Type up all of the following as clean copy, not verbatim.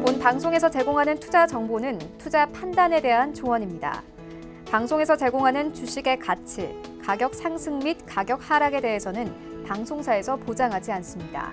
본 방송에서 제공하는 투자 정보는 투자 판단에 대한 조언입니다. 방송에서 제공하는 주식의 가치, 가격 상승 및 가격 하락에 대해서는 방송사에서 보장하지 않습니다.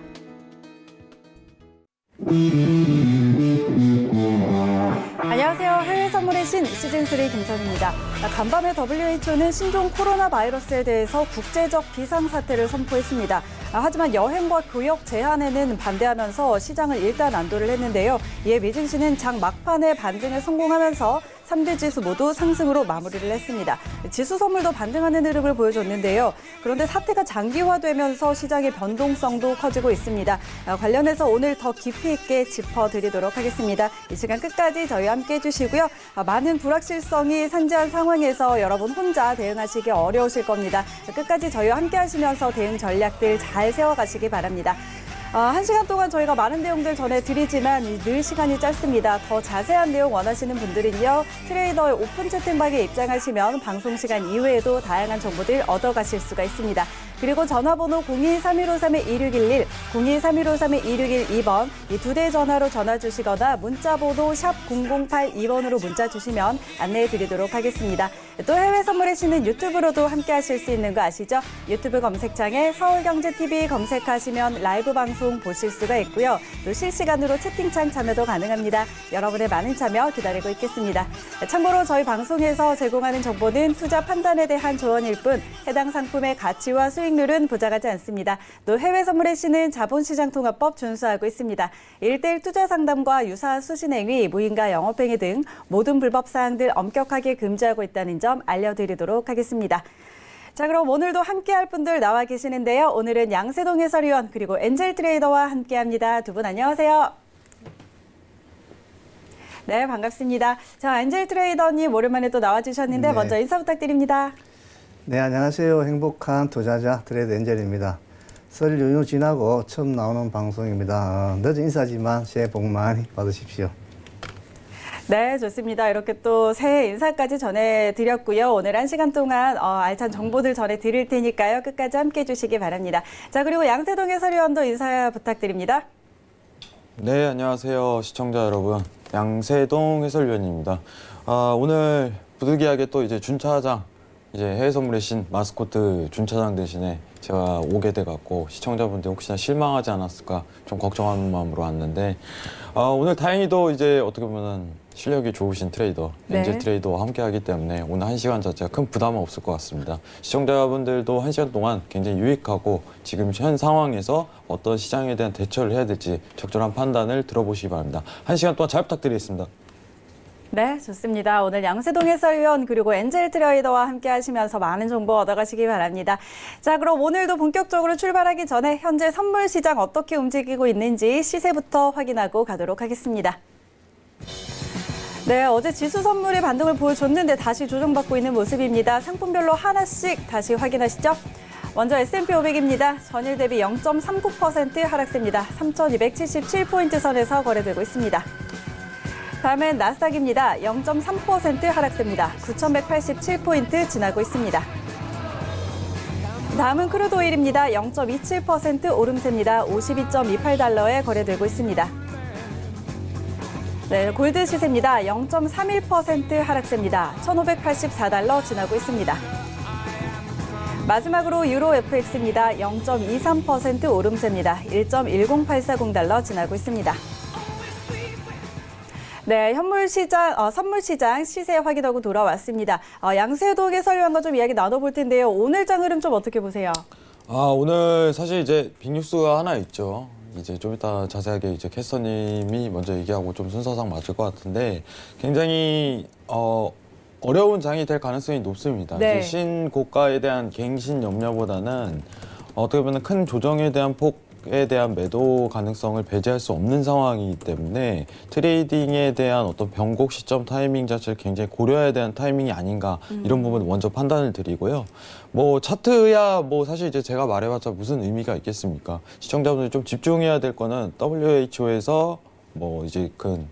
안녕하세요. 해외 선물의 신 시즌3 김선입니다. 간밤에 WHO는 신종 코로나 바이러스에 대해서 국제적 비상사태를 선포했습니다. 하지만 여행과 교역 제한에는 반대하면서 시장을 일단 안도를 했는데요. 이에 미증시는 장 막판에 반등에 성공하면서 3대 지수 모두 상승으로 마무리를 했습니다. 지수 선물도 반등하는 흐름을 보여줬는데요. 그런데 사태가 장기화되면서 시장의 변동성도 커지고 있습니다. 관련해서 오늘 더 깊이 있게 짚어드리도록 하겠습니다. 이 시간 끝까지 저희와 함께 해주시고요. 많은 불확실성이 산재한 상황에서 여러분 혼자 대응하시기 어려우실 겁니다. 끝까지 저희와 함께 하시면서 대응 전략들 잘 세워가시기 바랍니다. 1시간 동안 저희가 많은 내용들 전해드리지만 늘 시간이 짧습니다. 더 자세한 내용 원하시는 분들은요. 트레이더의 오픈 채팅방에 입장하시면 방송 시간 이후에도 다양한 정보들 얻어가실 수가 있습니다. 그리고 전화번호 02-3153-2611, 02-3153-2612번 이 두 대 전화로 전화 주시거나 문자번호 샵 0082번으로 문자 주시면 안내해 드리도록 하겠습니다. 또 해외 선물의 신은 유튜브로도 함께 하실 수 있는 거 아시죠? 유튜브 검색창에 서울경제TV 검색하시면 라이브 방송 보실 수가 있고요. 또 실시간으로 채팅창 참여도 가능합니다. 여러분의 많은 참여 기다리고 있겠습니다. 참고로 저희 방송에서 제공하는 정보는 투자 판단에 대한 조언일 뿐 해당 상품의 가치와 수익률은 보장하지 않습니다. 또 해외 선물의 신은 자본시장통화법 준수하고 있습니다. 1:1 투자 상담과 유사한 수신행위, 무인가 영업행위 등 모든 불법 사항들 엄격하게 금지하고 있다는 점 알려드리도록 하겠습니다. 자, 그럼 오늘도 함께할 분들 나와 계시는데요. 오늘은 양세동 해설위원 그리고 엔젤 트레이더와 함께합니다. 두 분 안녕하세요. 네, 반갑습니다. 자, 엔젤 트레이더님 오랜만에 또 나와주셨는데 네. 먼저 인사 부탁드립니다. 네, 안녕하세요. 행복한 투자자 트레이더 엔젤입니다. 설 연휴 지나고 처음 나오는 방송입니다. 늦은 인사지만 새해 복 많이 받으십시오. 네, 좋습니다. 이렇게 또 새해 인사까지 전해드렸고요. 오늘 1시간 동안 알찬 정보들 전해드릴 테니까요. 끝까지 함께해 주시기 바랍니다. 자, 그리고 양세동 해설위원도 인사 부탁드립니다. 네, 안녕하세요. 시청자 여러분. 양세동 해설위원입니다. 오늘 부득이하게 또 이제 준차장, 이제 해외 선물의 신 마스코트 준차장 대신에 제가 오게 돼갖고 시청자분들 혹시나 실망하지 않았을까 좀 걱정하는 마음으로 왔는데 오늘 다행히도 이제 어떻게 보면 실력이 좋으신 트레이더, 네. 엔젤 트레이더와 함께하기 때문에 오늘 1시간 자체가 큰 부담은 없을 것 같습니다. 시청자분들도 1시간 동안 굉장히 유익하고 지금 현 상황에서 어떤 시장에 대한 대처를 해야 될지 적절한 판단을 들어보시기 바랍니다. 1시간 동안 잘 부탁드리겠습니다. 네, 좋습니다. 오늘 양세동 해설위원 그리고 엔젤 트레이더와 함께 하시면서 많은 정보 얻어가시기 바랍니다. 자, 그럼 오늘도 본격적으로 출발하기 전에 현재 선물 시장 어떻게 움직이고 있는지 시세부터 확인하고 가도록 하겠습니다. 네, 어제 지수 선물이 반등을 보여줬는데 다시 조정받고 있는 모습입니다. 상품별로 하나씩 다시 확인하시죠. 먼저 S&P 500입니다. 전일 대비 0.39% 하락세입니다. 3,277포인트 선에서 거래되고 있습니다. 다음은 나스닥입니다. 0.3% 하락세입니다. 9,187포인트 지나고 있습니다. 다음은 크루드 오일입니다. 0.27% 오름세입니다. 52.28달러에 거래되고 있습니다. 네, 골드 시세입니다. 0.31% 하락세입니다. 1,584달러 지나고 있습니다. 마지막으로 유로 FX입니다. 0.23% 오름세입니다. 1.10840달러 지나고 있습니다. 네, 선물 시장 시세 확인하고 돌아왔습니다. 양세동 해설위원과 좀 이야기 나눠볼 텐데요. 오늘 장 흐름 좀 어떻게 보세요? 오늘 사실 이제 빅뉴스가 하나 있죠. 이제 좀 이따 자세하게 이제 캐스터님이 먼저 얘기하고 좀 순서상 맞을 것 같은데 굉장히 어려운 장이 될 가능성이 높습니다. 네. 이제 신고가에 대한 갱신 염려보다는 어떻게 보면 큰 조정에 대한 폭에 대한 매도 가능성을 배제할 수 없는 상황이기 때문에 트레이딩에 대한 어떤 변곡 시점 타이밍 자체를 굉장히 고려해야 되는 타이밍이 아닌가 이런 부분 먼저 판단을 드리고요. 뭐 차트야 뭐 사실 이제 제가 말해봤자 무슨 의미가 있겠습니까? 시청자분들이 좀 집중해야 될 거는 WHO에서 뭐 이제 큰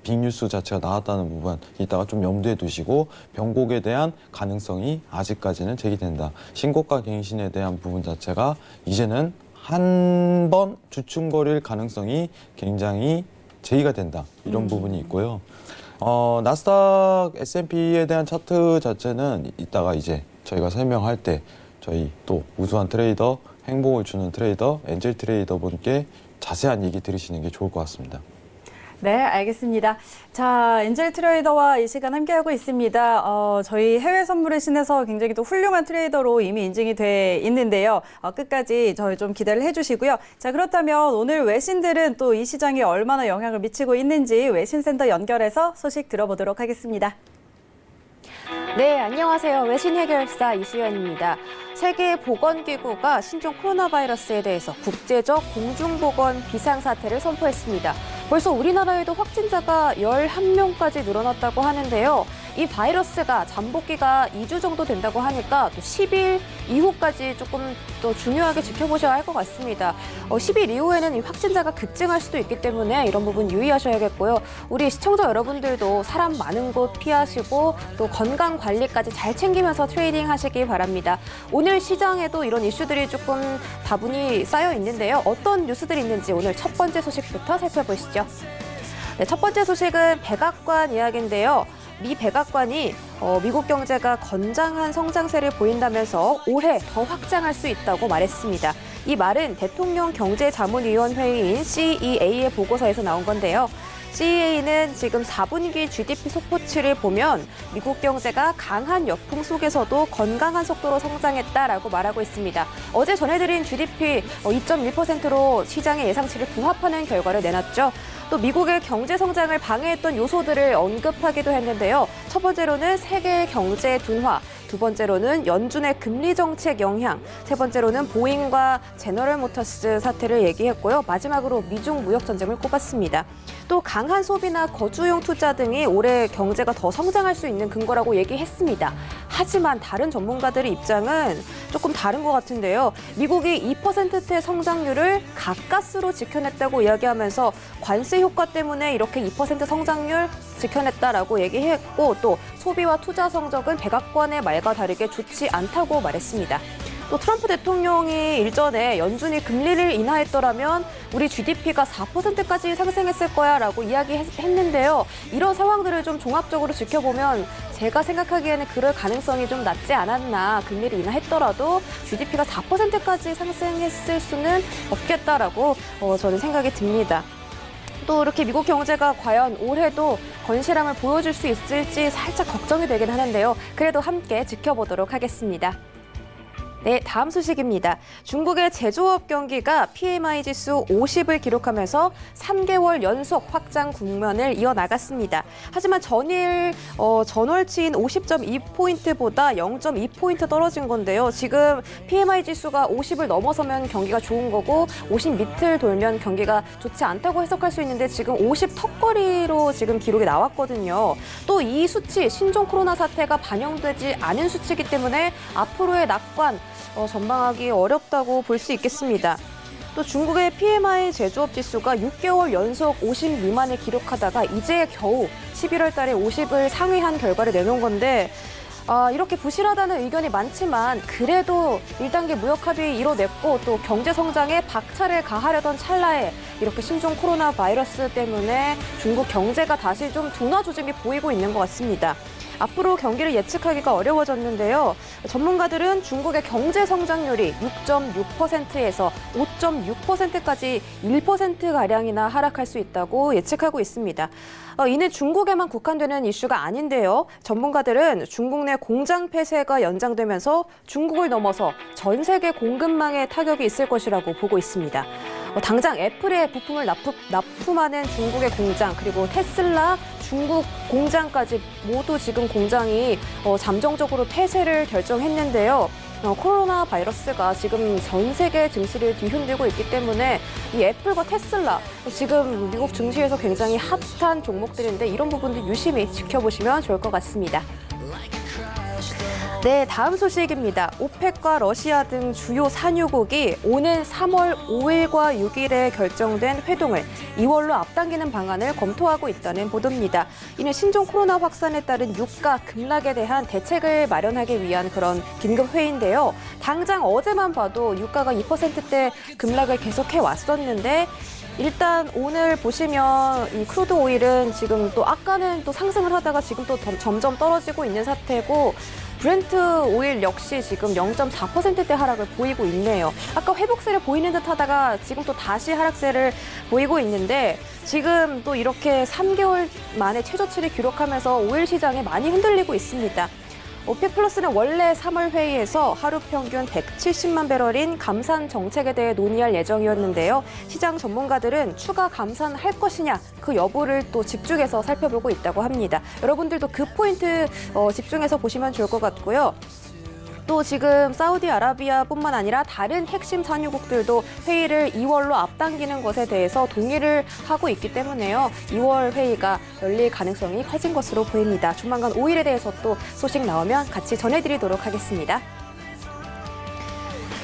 빅뉴스 자체가 나왔다는 부분 이따가 좀 염두에 두시고 변곡에 대한 가능성이 아직까지는 제기된다. 신고가 갱신에 대한 부분 자체가 이제는 한 번 주춤거릴 가능성이 굉장히 제기가 된다. 이런 부분이 있고요. 나스닥 S&P에 대한 차트 자체는 이따가 이제 저희가 설명할 때 저희 또 우수한 트레이더, 행복을 주는 트레이더, 엔젤 트레이더 분께 자세한 얘기 들으시는 게 좋을 것 같습니다. 네, 알겠습니다. 자, 엔젤 트레이더와 이 시간 함께하고 있습니다. 저희 해외 선물의 신에서 굉장히 또 훌륭한 트레이더로 이미 인증이 돼 있는데요. 끝까지 저희 좀 기대를 해주시고요. 자, 그렇다면 오늘 외신들은 또 이 시장에 얼마나 영향을 미치고 있는지 외신센터 연결해서 소식 들어보도록 하겠습니다. 네, 안녕하세요. 외신 해결사 이수연입니다. 세계보건기구가 신종 코로나 바이러스에 대해서 국제적 공중보건 비상사태를 선포했습니다. 벌써 우리나라에도 확진자가 11명까지 늘어났다고 하는데요. 이 바이러스가 잠복기가 2주 정도 된다고 하니까 또 10일 이후까지 조금 더 중요하게 지켜보셔야 할 것 같습니다. 10일 이후에는 이 확진자가 급증할 수도 있기 때문에 이런 부분 유의하셔야겠고요. 우리 시청자 여러분들도 사람 많은 곳 피하시고 또 건강 관리까지 잘 챙기면서 트레이딩 하시기 바랍니다. 오늘 시장에도 이런 이슈들이 조금 다분히 쌓여 있는데요. 어떤 뉴스들이 있는지 오늘 첫 번째 소식부터 살펴보시죠. 네, 첫 번째 소식은 백악관 이야기인데요. 미 백악관이 미국 경제가 건장한 성장세를 보인다면서 올해 더 확장할 수 있다고 말했습니다. 이 말은 대통령 경제자문위원회인 CEA의 보고서에서 나온 건데요. CEA는 지금 4분기 GDP 속보치를 보면 미국 경제가 강한 역풍 속에서도 건강한 속도로 성장했다라고 말하고 있습니다. 어제 전해드린 GDP 2.1%로 시장의 예상치를 부합하는 결과를 내놨죠. 또 미국의 경제 성장을 방해했던 요소들을 언급하기도 했는데요. 첫 번째로는 세계 경제 둔화, 두 번째로는 연준의 금리 정책 영향, 세 번째로는 보잉과 제너럴 모터스 사태를 얘기했고요. 마지막으로 미중 무역 전쟁을 꼽았습니다. 또 강한 소비나 거주용 투자 등이 올해 경제가 더 성장할 수 있는 근거라고 얘기했습니다. 하지만 다른 전문가들의 입장은 조금 다른 것 같은데요. 미국이 2%대 성장률을 가까스로 지켜냈다고 이야기하면서 관세 효과 때문에 이렇게 2% 성장률 지켜냈다라고 얘기했고 또 소비와 투자 성적은 백악관의 말과 다르게 좋지 않다고 말했습니다. 또 트럼프 대통령이 일전에 연준이 금리를 인하했더라면 우리 GDP가 4%까지 상승했을 거야라고 이야기했는데요. 이런 상황들을 좀 종합적으로 지켜보면 제가 생각하기에는 그럴 가능성이 좀 낮지 않았나. 금리를 인하했더라도 GDP가 4%까지 상승했을 수는 없겠다라고 저는 생각이 듭니다. 또 이렇게 미국 경제가 과연 올해도 건실함을 보여줄 수 있을지 살짝 걱정이 되긴 하는데요. 그래도 함께 지켜보도록 하겠습니다. 네, 다음 소식입니다. 중국의 제조업 경기가 PMI 지수 50을 기록하면서 3개월 연속 확장 국면을 이어나갔습니다. 하지만 전월치인 50.2포인트보다 0.2포인트 떨어진 건데요. 지금 PMI 지수가 50을 넘어서면 경기가 좋은 거고 50 밑을 돌면 경기가 좋지 않다고 해석할 수 있는데 지금 50 턱걸이로 지금 기록이 나왔거든요. 또 이 수치, 신종 코로나 사태가 반영되지 않은 수치이기 때문에 앞으로의 낙관 전망하기 어렵다고 볼 수 있겠습니다. 또 중국의 PMI 제조업 지수가 6개월 연속 50 미만을 기록하다가 이제 겨우 11월 달에 50을 상회한 결과를 내놓은 건데 이렇게 부실하다는 의견이 많지만 그래도 1단계 무역 합의 이뤄냈고 또 경제 성장에 박차를 가하려던 찰나에 이렇게 신종 코로나 바이러스 때문에 중국 경제가 다시 좀 둔화 조짐이 보이고 있는 것 같습니다. 앞으로 경기를 예측하기가 어려워졌는데요. 전문가들은 중국의 경제 성장률이 6.6%에서 5.6%까지 1%가량이나 하락할 수 있다고 예측하고 있습니다. 이는 중국에만 국한되는 이슈가 아닌데요. 전문가들은 중국 내 공장 폐쇄가 연장되면서 중국을 넘어서 전 세계 공급망에 타격이 있을 것이라고 보고 있습니다. 당장 애플의 부품을 납품하는 중국의 공장 그리고 테슬라 중국 공장까지 모두 지금 공장이 잠정적으로 폐쇄를 결정했는데요. 코로나 바이러스가 지금 전 세계 증시를 뒤흔들고 있기 때문에 이 애플과 테슬라 지금 미국 증시에서 굉장히 핫한 종목들인데 이런 부분도 유심히 지켜보시면 좋을 것 같습니다. 네, 다음 소식입니다. 오펙과 러시아 등 주요 산유국이 오는 3월 5일과 6일에 결정된 회동을 2월로 앞당기는 방안을 검토하고 있다는 보도입니다. 이는 신종 코로나 확산에 따른 유가 급락에 대한 대책을 마련하기 위한 그런 긴급 회의인데요. 당장 어제만 봐도 유가가 2%대 급락을 계속해 왔었는데 일단 오늘 보시면 이 크루드 오일은 지금 또 아까는 또 상승을 하다가 지금 또 점점 떨어지고 있는 상태고 브렌트 오일 역시 지금 0.4%대 하락을 보이고 있네요. 아까 회복세를 보이는 듯 하다가 지금 또 다시 하락세를 보이고 있는데 지금 또 이렇게 3개월 만에 최저치를 기록하면서 오일 시장이 많이 흔들리고 있습니다. 오펙 플러스는 원래 3월 회의에서 하루 평균 170만 배럴인 감산 정책에 대해 논의할 예정이었는데요. 시장 전문가들은 추가 감산할 것이냐 그 여부를 또 집중해서 살펴보고 있다고 합니다. 여러분들도 그 포인트 집중해서 보시면 좋을 것 같고요. 또 지금 사우디아라비아뿐만 아니라 다른 핵심 산유국들도 회의를 2월로 앞당기는 것에 대해서 동의를 하고 있기 때문에요. 2월 회의가 열릴 가능성이 커진 것으로 보입니다. 조만간 5일에 대해서 또 소식 나오면 같이 전해드리도록 하겠습니다.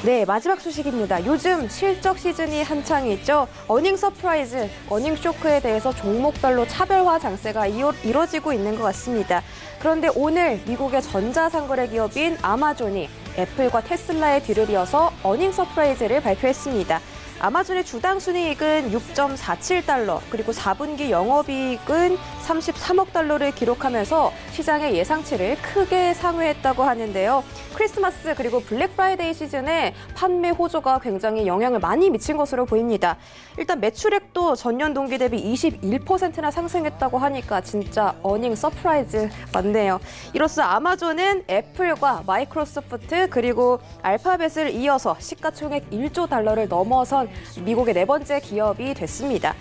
네, 마지막 소식입니다. 요즘 실적 시즌이 한창이죠. 어닝 서프라이즈, 어닝 쇼크에 대해서 종목별로 차별화 장세가 이뤄지고 있는 것 같습니다. 그런데 오늘 미국의 전자상거래 기업인 아마존이 애플과 테슬라의 뒤를 이어서 어닝 서프라이즈를 발표했습니다. 아마존의 주당 순이익은 6.47달러, 그리고 4분기 영업이익은 33억 달러를 기록하면서 시장의 예상치를 크게 상회했다고 하는데요. 크리스마스 그리고 블랙 프라이데이 시즌에 판매 호조가 굉장히 영향을 많이 미친 것으로 보입니다. 일단 매출액도 전년 동기 대비 21%나 상승했다고 하니까 진짜 어닝 서프라이즈 맞네요. 이로써 아마존은 애플과 마이크로소프트 그리고 알파벳을 이어서 시가총액 1조 달러를 넘어선 미국의 네 번째 기업이 됐습니다.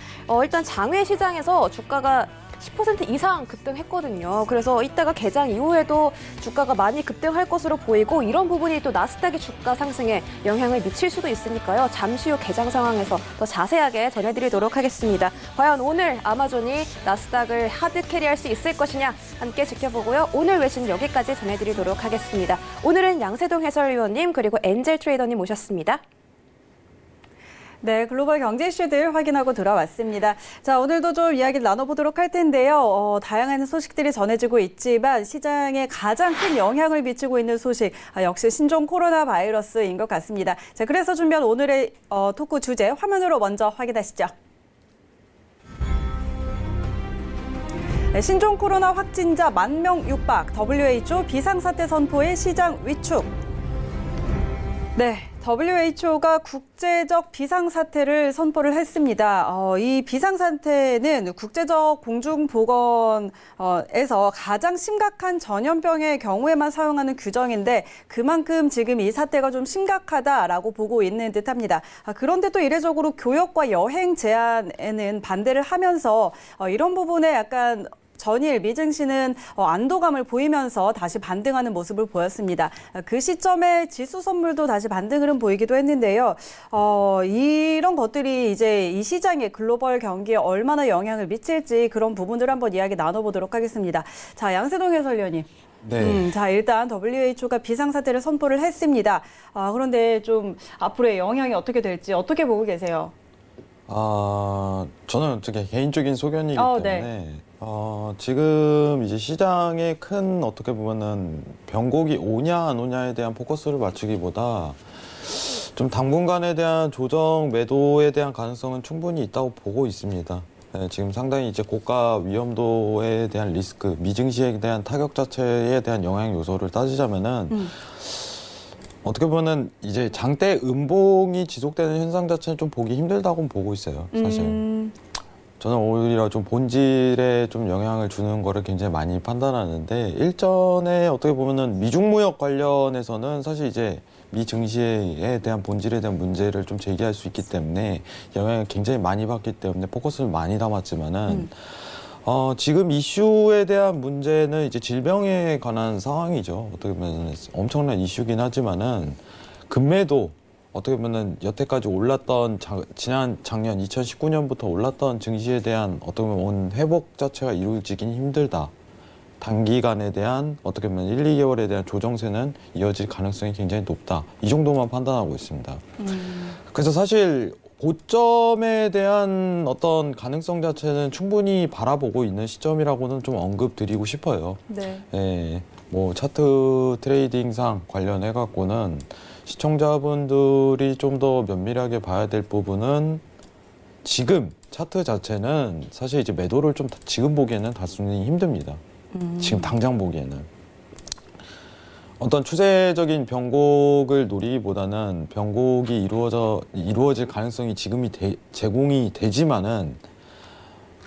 일단 장외 시장에서 주가가 10% 이상 급등했거든요. 그래서 이따가 개장 이후에도 주가가 많이 급등할 것으로 보이고 이런 부분이 또 나스닥의 주가 상승에 영향을 미칠 수도 있으니까요. 잠시 후 개장 상황에서 더 자세하게 전해드리도록 하겠습니다. 과연 오늘 아마존이 나스닥을 하드캐리할 수 있을 것이냐 함께 지켜보고요. 오늘 외신 여기까지 전해드리도록 하겠습니다. 오늘은 양세동 해설위원님 그리고 엔젤 트레이더님 모셨습니다. 네, 글로벌 경제 이슈들 확인하고 돌아왔습니다. 자, 오늘도 좀 이야기를 나눠보도록 할 텐데요. 다양한 소식들이 전해지고 있지만 시장에 가장 큰 영향을 미치고 있는 소식, 역시 신종 코로나 바이러스인 것 같습니다. 자, 그래서 준비한 오늘의 토크 주제 화면으로 먼저 확인하시죠. 네, 신종 코로나 확진자 10,000명 육박, WHO 비상사태 선포에 시장 위축. 네. WHO가 국제적 비상사태를 선포를 했습니다. 이 비상사태는 국제적 공중보건에서 가장 심각한 전염병의 경우에만 사용하는 규정인데 그만큼 지금 이 사태가 좀 심각하다라고 보고 있는 듯합니다. 그런데 또 이례적으로 교역과 여행 제한에는 반대를 하면서 이런 부분에 약간 전일 미증 씨는 안도감을 보이면서 다시 반등하는 모습을 보였습니다. 그 시점에 지수 선물도 다시 반등을 보이기도 했는데요. 이런 것들이 이제 이 시장의 글로벌 경기에 얼마나 영향을 미칠지 그런 부분들 한번 이야기 나눠보도록 하겠습니다. 자, 양세동 해설위원님. 네. 자, 일단 WHO가 비상사태를 선포를 했습니다. 그런데 좀 앞으로의 영향이 어떻게 될지 어떻게 보고 계세요? 저는 어떻게 개인적인 소견이기 때문에 네. 지금 이제 시장에 큰 어떻게 보면은 변곡이 오냐 안 오냐에 대한 포커스를 맞추기보다 좀 당분간에 대한 조정 매도에 대한 가능성은 충분히 있다고 보고 있습니다. 네, 지금 상당히 이제 고가 위험도에 대한 리스크, 미증시에 대한 타격 자체에 대한 영향 요소를 따지자면은 어떻게 보면은 이제 장대 음봉이 지속되는 현상 자체는 좀 보기 힘들다고 보고 있어요, 사실. 저는 오히려 좀 본질에 좀 영향을 주는 거를 굉장히 많이 판단하는데 일전에 어떻게 보면은 미중무역 관련해서는 사실 이제 미 증시에 대한 본질에 대한 문제를 좀 제기할 수 있기 때문에 영향을 굉장히 많이 받기 때문에 포커스를 많이 담았지만은 지금 이슈에 대한 문제는 이제 질병에 관한 상황이죠. 어떻게 보면 엄청난 이슈긴 하지만은 금매도 어떻게 보면은 여태까지 올랐던 지난 작년 2019년부터 올랐던 증시에 대한 어떻게 보면 회복 자체가 이루어지긴 힘들다. 단기간에 대한 어떻게 보면 1, 2개월에 대한 조정세는 이어질 가능성이 굉장히 높다. 이 정도만 판단하고 있습니다. 그래서 사실 고점에 대한 어떤 가능성 자체는 충분히 바라보고 있는 시점이라고는 좀 언급드리고 싶어요. 네. 예, 뭐 차트 트레이딩상 관련해 갖고는 시청자분들이 좀 더 면밀하게 봐야 될 부분은 지금 차트 자체는 사실 이제 매도를 좀 지금 보기에는 다수는 힘듭니다. 지금 당장 보기에는. 어떤 추세적인 변곡을 노리기보다는 변곡이 이루어질 가능성이 지금이 제공이 되지만은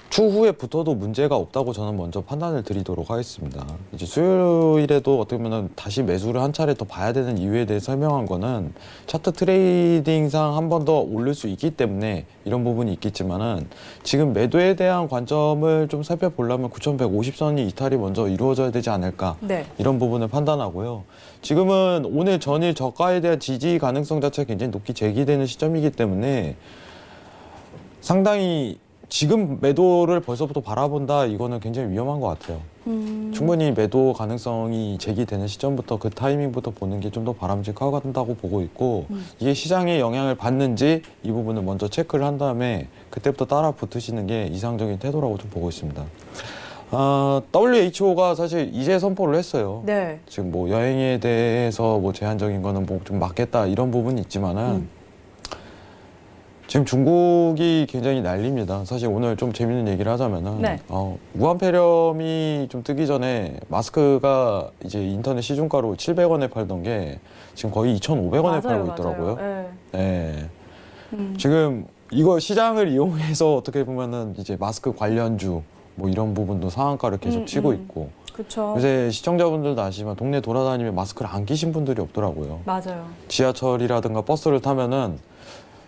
추후에 붙어도 문제가 없다고 저는 먼저 판단을 드리도록 하겠습니다. 이제 수요일에도 어떻게 보면 다시 매수를 한 차례 더 봐야 되는 이유에 대해 설명한 거는 차트 트레이딩상 한 번 더 오를 수 있기 때문에 이런 부분이 있겠지만은 지금 매도에 대한 관점을 좀 살펴보려면 9,150선이 이탈이 먼저 이루어져야 되지 않을까 네. 이런 부분을 판단하고요. 지금은 오늘 전일 저가에 대한 지지 가능성 자체가 굉장히 높게 제기되는 시점이기 때문에 상당히 지금 매도를 벌써부터 바라본다 이거는 굉장히 위험한 것 같아요. 충분히 매도 가능성이 제기되는 시점부터 그 타이밍부터 보는 게 좀 더 바람직하다고 보고 있고 이게 시장에 영향을 받는지 이 부분을 먼저 체크를 한 다음에 그때부터 따라 붙으시는 게 이상적인 태도라고 좀 보고 있습니다. WHO가 사실 이제 선포를 했어요. 네. 지금 뭐 여행에 대해서 뭐 제한적인 거는 뭐 좀 막겠다 이런 부분이 있지만은 지금 중국이 굉장히 난립니다. 사실 오늘 좀 재밌는 얘기를 하자면은 네. 우한 폐렴이 좀 뜨기 전에 마스크가 이제 인터넷 시중가로 700원에 팔던 게 지금 거의 2,500원에 팔고 있더라고요. 맞아요. 네. 지금 이거 시장을 이용해서 어떻게 보면은 이제 마스크 관련주 뭐 이런 부분도 상한가를 계속 치고 있고 그렇죠. 요새 시청자분들도 아시지만 동네 돌아다니면 마스크를 안 끼신 분들이 없더라고요. 맞아요. 지하철이라든가 버스를 타면은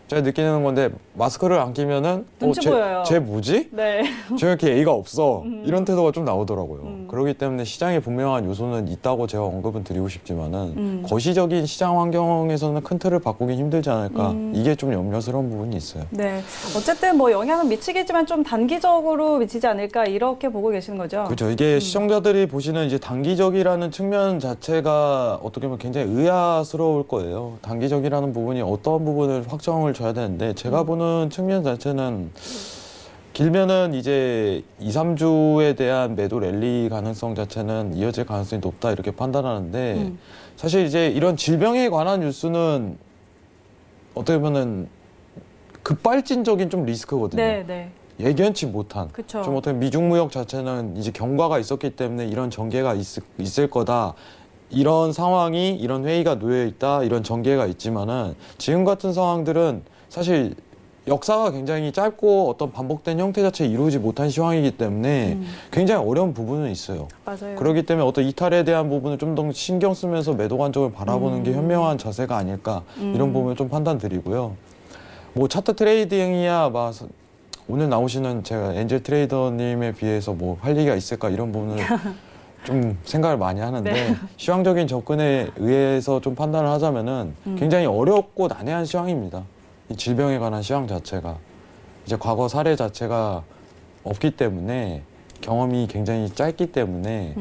제가 느끼는 건데 마스크를 안 끼면은 눈치 보여요. 쟤 뭐지? 네. 쟤 이렇게 예의가 없어. 이런 태도가 좀 나오더라고요. 그렇기 때문에 시장에 분명한 요소는 있다고 제가 언급은 드리고 싶지만은 거시적인 시장 환경에서는 큰 틀을 바꾸기 힘들지 않을까. 이게 좀 염려스러운 부분이 있어요. 네. 어쨌든 뭐 영향은 미치겠지만 좀 단기적으로 미치지 않을까 이렇게 보고 계시는 거죠. 그렇죠. 이게 시청자들이 보시는 이제 단기적이라는 측면 자체가 어떻게 보면 굉장히 의아스러울 거예요. 단기적이라는 부분이 어떤 부분을 확정을 줘야 되는데 제가 보는 측면 자체는 길면은 이제 2, 3주에 대한 매도 랠리 가능성 자체는 이어질 가능성이 높다 이렇게 판단하는데 사실 이제 이런 질병에 관한 뉴스는 어떻게 보면은 급발진적인 좀 리스크거든요. 네, 네. 예견치 못한 그쵸. 좀 어떻게 미중 무역 자체는 이제 경과가 있었기 때문에 이런 전개가 있을 거다. 이런 상황이 이런 회의가 놓여 있다. 이런 전개가 있지만은 지금 같은 상황들은 사실 역사가 굉장히 짧고 어떤 반복된 형태 자체 이루어지지 못한 시황이기 때문에 굉장히 어려운 부분은 있어요. 맞아요. 그렇기 때문에 어떤 이탈에 대한 부분을 좀 더 신경 쓰면서 매도 관점을 바라보는 게 현명한 자세가 아닐까 이런 부분을 좀 판단드리고요. 뭐 차트 트레이딩이야 막 오늘 나오시는 제가 엔젤 트레이더님에 비해서 뭐 할 얘기가 있을까 이런 부분을 좀 생각을 많이 하는데 네. 시황적인 접근에 의해서 좀 판단을 하자면은 굉장히 어렵고 난해한 시황입니다. 이 질병에 관한 시황 자체가 이제 과거 사례 자체가 없기 때문에 경험이 굉장히 짧기 때문에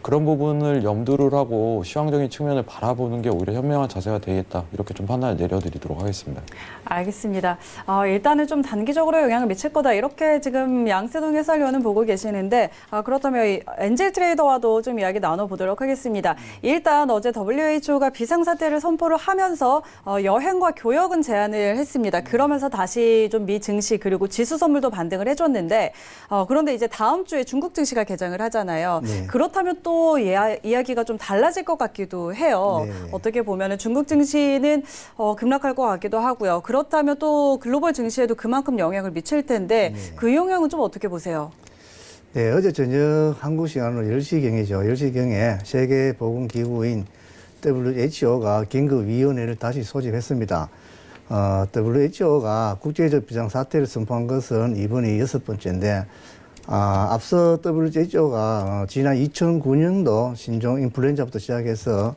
그런 부분을 염두를 하고 시황적인 측면을 바라보는 게 오히려 현명한 자세가 되겠다 이렇게 좀 판단을 내려드리도록 하겠습니다. 알겠습니다. 일단은 좀 단기적으로 영향을 미칠 거다 이렇게 지금 양세동 해설위원은 보고 계시는데 그렇다면 이 엔젤 트레이더와도 좀 이야기 나눠보도록 하겠습니다. 일단 어제 WHO가 비상사태를 선포를 하면서 여행과 교역은 제한을 했습니다. 그러면서 다시 좀 미 증시 그리고 지수 선물도 반등을 해줬는데 그런데 이제 다음 주에 중국 증시가 개장을 하잖아요. 네. 그렇다면 또 이야기가 좀 달라질 것 같기도 해요. 네. 어떻게 보면은 중국 증시는 급락할 것 같기도 하고요. 그렇다면 또 글로벌 증시에도 그만큼 영향을 미칠 텐데 네. 그 영향은 좀 어떻게 보세요? 네, 어제 저녁 한국 시간으로 10시경이죠. 10시경에 세계보건기구인 WHO가 긴급위원회를 다시 소집했습니다. WHO가 국제적 비상사태를 선포한 것은 이번이 6번째인데 앞서 WHO가 지난 2009년도 신종 인플루엔자부터 시작해서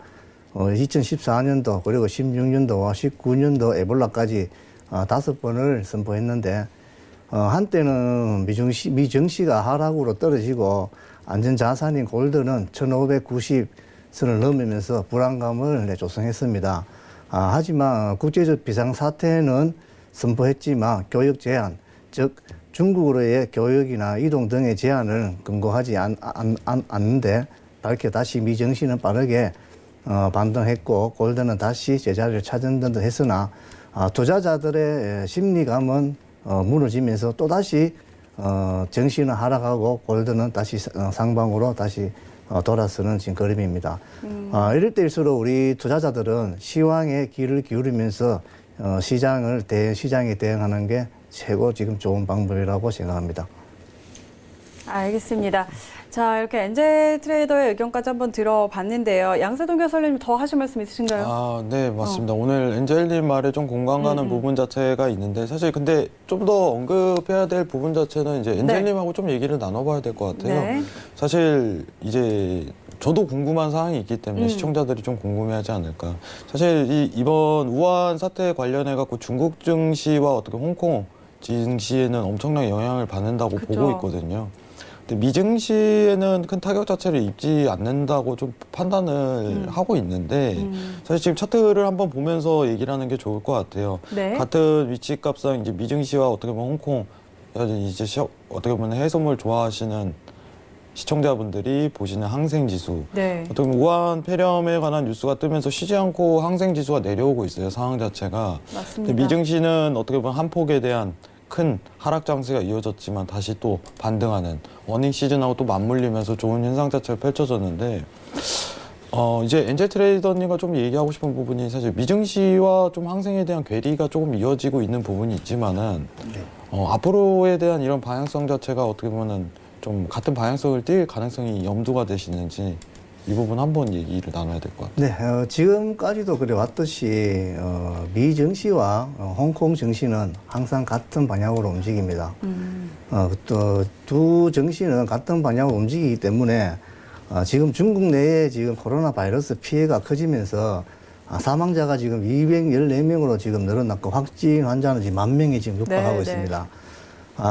2014년도 그리고 16년도와 19년도 에볼라까지 5번을 선포했는데 한때는 미증시가 하락으로 떨어지고 안전자산인 골드는 1590선을 넘으면서 불안감을 조성했습니다. 하지만 국제적 비상사태는 선포했지만 교역 제한, 즉 중국으로의 교역이나 이동 등의 제한을 금고하지 않는데 밝게 다시 미증시는 빠르게 반등했고 골드는 다시 제자리를 찾은 듯 했으나 투자자들의 심리감은 무너지면서 또다시 정시는 하락하고 골드는 다시 상방으로 다시 돌아서는 지금 그림입니다. 이럴 때일수록 우리 투자자들은 시황에 귀를 기울이면서 시장에 대응하는 게 최고 지금 좋은 방법이라고 생각합니다. 알겠습니다. 자, 이렇게 엔젤 트레이더의 의견까지 한번 들어봤는데요. 양세동 교수님 더 하실 말씀 있으신가요? 네, 맞습니다. 오늘 엔젤님 말에 좀 공감 가는 부분 자체가 있는데 사실 근데 좀 더 언급해야 될 부분 자체는 이제 엔젤님하고 좀 얘기를 나눠봐야 될 것 같아요. 네. 사실 이제 저도 궁금한 사항이 있기 때문에 시청자들이 좀 궁금해하지 않을까. 사실 이번 우한 사태 관련해 갖고 중국 증시와 어떻게 홍콩 증시에는 엄청난 영향을 받는다고 그쵸. 보고 있거든요. 근데 미증시에는 큰 타격 자체를 입지 않는다고 좀 판단을 하고 있는데 사실 지금 차트를 한번 보면서 얘기를 하는 게 좋을 것 같아요. 네. 같은 위치값상 이제 미증시와 어떻게 보면 홍콩 이제 어떻게 보면 해외선물 좋아하시는 시청자분들이 보시는 항생지수. 네. 어떻게 보면 우한 폐렴에 관한 뉴스가 뜨면서 쉬지 않고 항생지수가 내려오고 있어요. 상황 자체가. 맞습니다. 근데 미증시는 어떻게 보면 한 폭에 대한 큰 하락 장세가 이어졌지만 다시 또 반등하는 어닝 시즌하고 또 맞물리면서 좋은 현상 자체가 펼쳐졌는데 이제 엔젤 트레이더님과 좀 얘기하고 싶은 부분이 사실 미증시와 좀 항생에 대한 괴리가 조금 이어지고 있는 부분이 있지만은 앞으로에 대한 이런 방향성 자체가 어떻게 보면은 좀 같은 방향성을 띌 가능성이 염두가 되시는지 이 부분 한번 얘기를 나눠야 될 것 같아요. 네, 지금까지도 그래 왔듯이 미 증시와 홍콩 증시는 항상 같은 방향으로 움직입니다. 또 두 증시는 같은 방향으로 움직이기 때문에 지금 중국 내에 지금 코로나 바이러스 피해가 커지면서 사망자가 지금 214명으로 지금 늘어났고 확진 환자는 지금 10,000명이 지금 육박하고 네, 있습니다.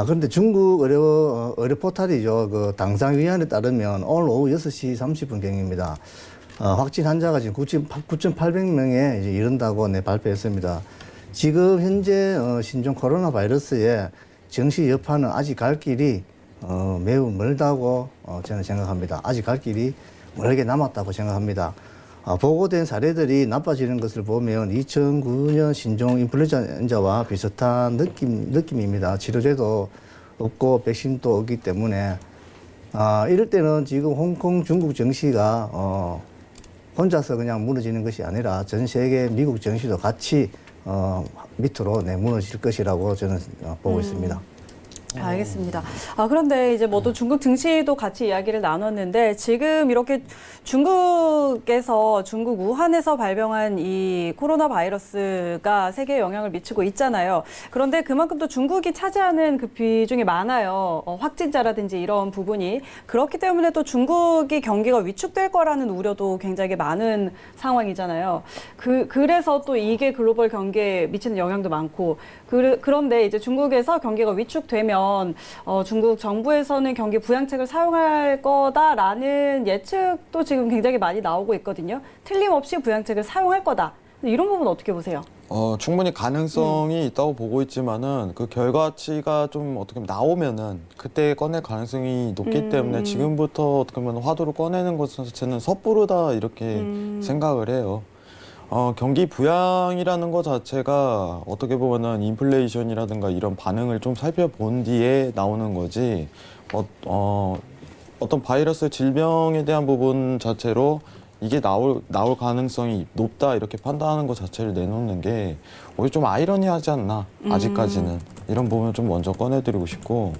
그런데 중국 의료 포탈이죠. 그 당상위안에 따르면 오늘 오후 6시 30분경입니다. 확진 환자가 지금 9,800명에 이제 이른다고 발표했습니다. 지금 현재 신종 코로나 바이러스의 정시 여파는 아직 갈 길이 매우 멀다고 저는 생각합니다. 아직 갈 길이 멀게 남았다고 생각합니다. 보고된 사례들이 나빠지는 것을 보면 2009년 신종 인플루엔자와 비슷한 느낌입니다. 치료제도 없고 백신도 없기 때문에 이럴 때는 지금 홍콩, 중국 증시가 혼자서 그냥 무너지는 것이 아니라 전 세계 미국 증시도 같이 밑으로 무너질 것이라고 저는 보고 있습니다. 알겠습니다. 그런데 이제 또 중국 증시도 같이 이야기를 나눴는데 지금 이렇게 중국 우한에서 발병한 이 코로나 바이러스가 세계에 영향을 미치고 있잖아요. 그런데 그만큼 또 중국이 차지하는 그 비중이 많아요. 확진자라든지 이런 부분이. 그렇기 때문에 또 중국이 경기가 위축될 거라는 우려도 굉장히 많은 상황이잖아요. 그래서 또 이게 글로벌 경기에 미치는 영향도 많고 그런데 이제 중국에서 경기가 위축되면 중국 정부에서는 경기 부양책을 사용할 거다라는 예측도 지금 굉장히 많이 나오고 있거든요. 틀림없이 부양책을 사용할 거다. 이런 부분 어떻게 보세요? 충분히 가능성이 있다고 보고 있지만은 그 결과치가 좀 어떻게 보면 나오면은 그때 꺼낼 가능성이 높기 때문에 지금부터 어떻게 보면 화두를 꺼내는 것 자체는 섣부르다 이렇게 생각을 해요. 경기 부양이라는 것 자체가 어떻게 보면은 인플레이션이라든가 이런 반응을 좀 살펴본 뒤에 나오는 거지, 어떤 바이러스 질병에 대한 부분 자체로 이게 나올 가능성이 높다 이렇게 판단하는 것 자체를 내놓는 게 오히려 좀 아이러니하지 않나, 아직까지는. 이런 부분을 좀 먼저 꺼내드리고 싶고,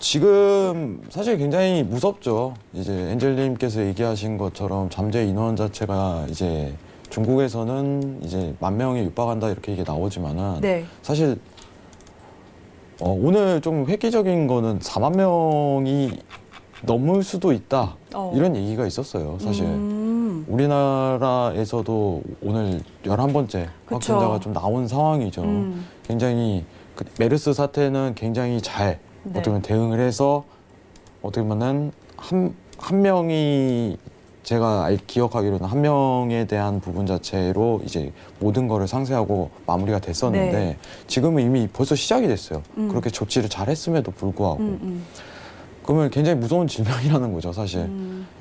지금 사실 굉장히 무섭죠. 이제 엔젤님께서 얘기하신 것처럼 잠재 인원 자체가 이제 중국에서는 이제 10,000명에 육박한다 이렇게 이게 나오지만은 네. 사실 오늘 좀 획기적인 거는 4만 명이 넘을 수도 있다 이런 얘기가 있었어요. 사실 우리나라에서도 오늘 11번째 그쵸. 확진자가 좀 나온 상황이죠. 굉장히 메르스 사태는 굉장히 잘 네. 어떻게 보면 대응을 해서 어떻게 보면은 한 명이 제가 기억하기로는 한 명에 대한 부분 자체로 이제 모든 거를 상쇄하고 마무리가 됐었는데 네. 지금은 이미 벌써 시작이 됐어요. 그렇게 조치를 잘 했음에도 불구하고. 그러면 굉장히 무서운 질병이라는 거죠, 사실.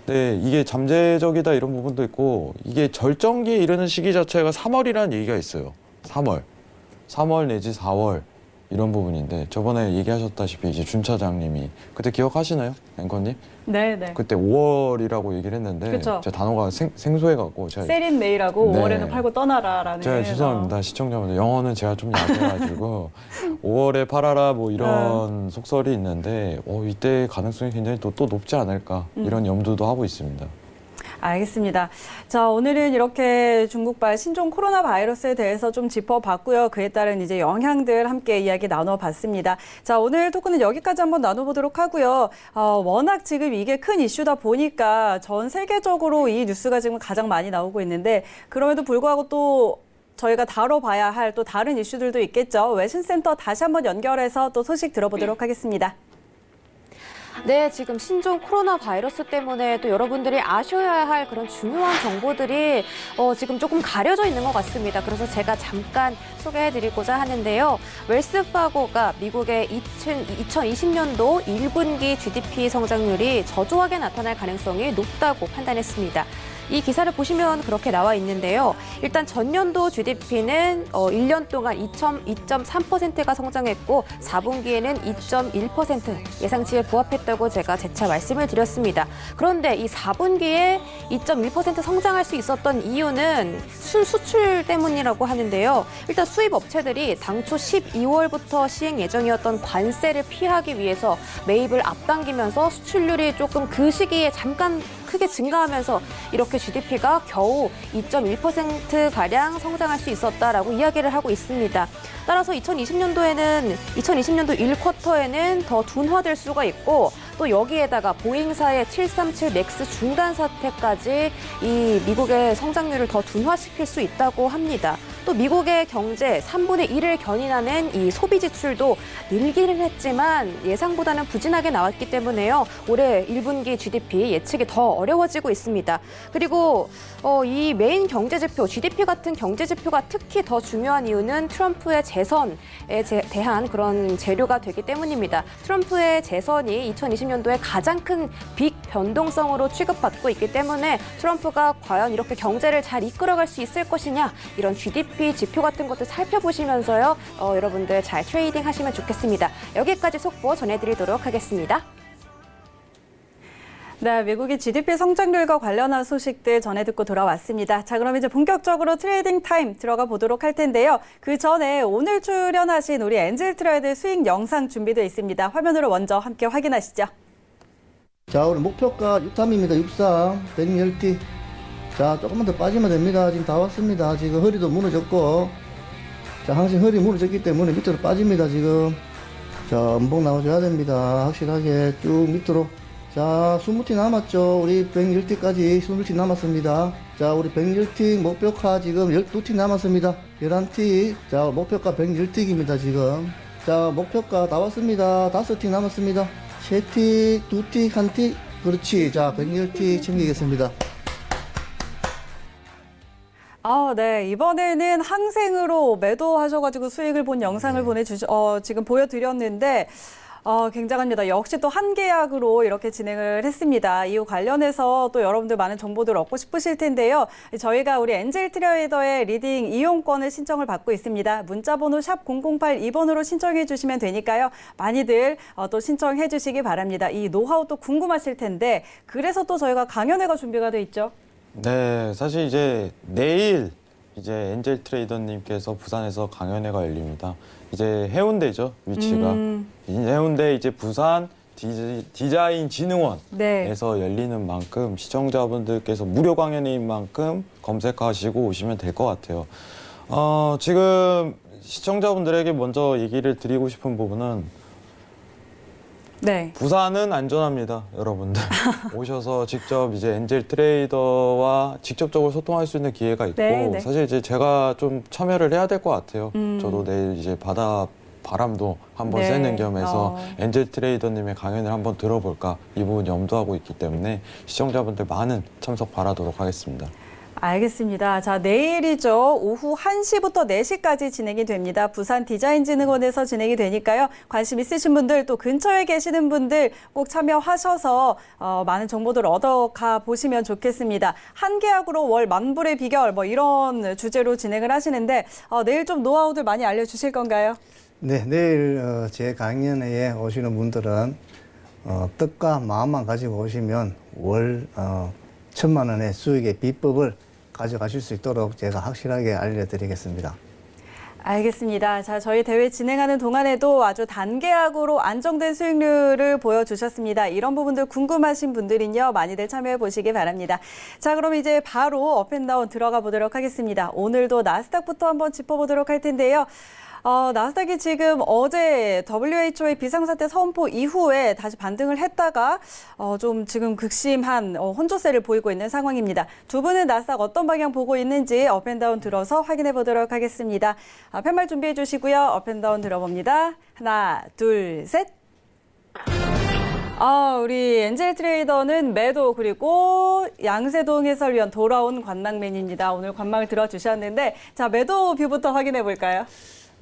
근데 이게 잠재적이다 이런 부분도 있고 이게 절정기에 이르는 시기 자체가 3월이라는 얘기가 있어요. 3월 내지 4월 이런 부분인데 저번에 얘기하셨다시피 이제 준 차장님이 그때 기억하시나요, 앵커님? 네. 그때 5월이라고 얘기를 했는데 그쵸. 제 단어가 생소해갖고 제가 세린 메이라고 네. 5월에는 팔고 떠나라라는. 제가 죄송합니다 시청자분들 영어는 제가 좀 약해가지고 5월에 팔아라 뭐 이런 속설이 있는데 이때 가능성이 굉장히 또 높지 않을까 이런 염두도 하고 있습니다. 알겠습니다. 자, 오늘은 이렇게 중국발 신종 코로나 바이러스에 대해서 좀 짚어봤고요. 그에 따른 이제 영향들 함께 이야기 나눠봤습니다. 자, 오늘 토크는 여기까지 한번 나눠보도록 하고요. 워낙 지금 이게 큰 이슈다 보니까 전 세계적으로 이 뉴스가 지금 가장 많이 나오고 있는데 그럼에도 불구하고 또 저희가 다뤄봐야 할 또 다른 이슈들도 있겠죠. 외신센터 다시 한번 연결해서 또 소식 들어보도록 하겠습니다. 네, 지금 신종 코로나 바이러스 때문에 또 여러분들이 아셔야 할 그런 중요한 정보들이 지금 조금 가려져 있는 것 같습니다. 그래서 제가 잠깐 소개해드리고자 하는데요. 웰스파고가 미국의 2020년도 1분기 GDP 성장률이 저조하게 나타날 가능성이 높다고 판단했습니다. 이 기사를 보시면 그렇게 나와 있는데요. 일단 전년도 GDP는 1년 동안 2.3%가 성장했고 4분기에는 2.1% 예상치에 부합했다고 제가 재차 말씀을 드렸습니다. 그런데 이 4분기에 2.1% 성장할 수 있었던 이유는 순수출 때문이라고 하는데요. 일단 수입 업체들이 당초 12월부터 시행 예정이었던 관세를 피하기 위해서 매입을 앞당기면서 수출률이 조금 그 시기에 잠깐 크게 증가하면서 이렇게 GDP가 겨우 2.1%가량 성장할 수 있었다라고 이야기를 하고 있습니다. 따라서 2020년도 1쿼터에는 더 둔화될 수가 있고 또 여기에다가 보잉사의 737 맥스 중단 사태까지 이 미국의 성장률을 더 둔화시킬 수 있다고 합니다. 또 미국의 경제 3분의 1을 견인하는 이 소비 지출도 늘기는 했지만 예상보다는 부진하게 나왔기 때문에요. 올해 1분기 GDP 예측이 더 어려워지고 있습니다. 그리고 이 메인 경제 지표, GDP 같은 경제 지표가 특히 더 중요한 이유는 트럼프의 재선에 대한 그런 재료가 되기 때문입니다. 트럼프의 재선이 2020년도에 가장 큰 빅 변동성으로 취급받고 있기 때문에 트럼프가 과연 이렇게 경제를 잘 이끌어갈 수 있을 것이냐 이런 GDP 지표 같은 것들 살펴보시면서요. 여러분들 잘 트레이딩 하시면 좋겠습니다. 여기까지 속보 전해드리도록 하겠습니다. 네, 미국의 GDP 성장률과 관련한 소식들 전해 듣고 돌아왔습니다. 자, 그럼 이제 본격적으로 트레이딩 타임 들어가 보도록 할 텐데요. 그 전에 오늘 출연하신 우리 엔젤 트레이드 수익 영상 준비되어 있습니다. 화면으로 먼저 함께 확인하시죠. 자, 우리 목표가 63입니다. 63, 110T. 자, 조금만 더 빠지면 됩니다. 지금 다 왔습니다. 지금 허리도 무너졌고. 자, 항상 허리 무너졌기 때문에 밑으로 빠집니다. 지금. 자, 음봉 나와줘야 됩니다. 확실하게 쭉 밑으로. 자, 20T 남았죠. 우리 110T까지 20T 남았습니다. 자, 우리 110T 목표가 지금 12T 남았습니다. 11T. 자, 목표가 110T입니다. 지금. 자, 목표가 다 왔습니다. 5T 남았습니다. 3T, 2T, 1T. 그렇지. 자, 110T 챙기겠습니다. 네. 이번에는 항생으로 매도하셔가지고 수익을 본 영상을 지금 보여드렸는데, 굉장합니다. 역시 또 한 계약으로 이렇게 진행을 했습니다. 이후 관련해서 또 여러분들 많은 정보들 얻고 싶으실 텐데요. 저희가 우리 엔젤 트레이더의 리딩 이용권을 신청을 받고 있습니다. 문자번호 샵 0082번으로 신청해 주시면 되니까요. 많이들 또 신청해 주시기 바랍니다. 이 노하우 또 궁금하실 텐데 그래서 또 저희가 강연회가 준비가 돼 있죠. 네, 사실 이제 내일 이제 엔젤 트레이더님께서 부산에서 강연회가 열립니다. 이제 해운대죠, 위치가. 해운대 이제 부산 디자인 진흥원에서 네. 열리는 만큼 시청자분들께서 무료 강연인 만큼 검색하시고 오시면 될 것 같아요. 지금 시청자분들에게 먼저 얘기를 드리고 싶은 부분은 네. 부산은 안전합니다, 여러분들. 오셔서 직접 이제 엔젤 트레이더와 직접적으로 소통할 수 있는 기회가 있고 네, 네. 사실 이제 제가 좀 참여를 해야 될 것 같아요. 저도 내일 이제 바람도 한번 네. 쐬는 겸해서 어. 엔젤 트레이더님의 강연을 한번 들어볼까 이 부분 염두하고 있기 때문에 시청자분들 많은 참석 바라도록 하겠습니다. 알겠습니다. 자, 내일이죠. 오후 1시부터 4시까지 진행이 됩니다. 부산 디자인진흥원에서 진행이 되니까요. 관심 있으신 분들 또 근처에 계시는 분들 꼭 참여하셔서 많은 정보들 얻어가 보시면 좋겠습니다. 한 계약으로 월 만불의 비결 뭐 이런 주제로 진행을 하시는데 내일 좀 노하우들 많이 알려주실 건가요? 네, 내일 제 강연회에 오시는 분들은 뜻과 마음만 가지고 오시면 월 1,000만 원의 수익의 비법을 가져가실 수 있도록 제가 확실하게 알려드리겠습니다. 알겠습니다. 자, 저희 대회 진행하는 동안에도 아주 단계약으로 안정된 수익률을 보여주셨습니다. 이런 부분들 궁금하신 분들은요, 많이들 참여해 보시기 바랍니다. 자, 그럼 이제 바로 업앤다운 들어가 보도록 하겠습니다. 오늘도 나스닥부터 한번 짚어보도록 할 텐데요. 나스닥이 지금 어제 WHO의 비상사태 선포 이후에 다시 반등을 했다가 좀 지금 극심한 혼조세를 보이고 있는 상황입니다. 두 분은 나스닥 어떤 방향 보고 있는지 업앤다운 들어서 확인해 보도록 하겠습니다. 팻말 준비해 주시고요. 업앤다운 들어봅니다. 하나, 둘, 셋. 우리 엔젤 트레이더는 매도 그리고 양세동 해설위원 돌아온 관망맨입니다. 오늘 관망을 들어주셨는데 자, 매도 뷰부터 확인해 볼까요?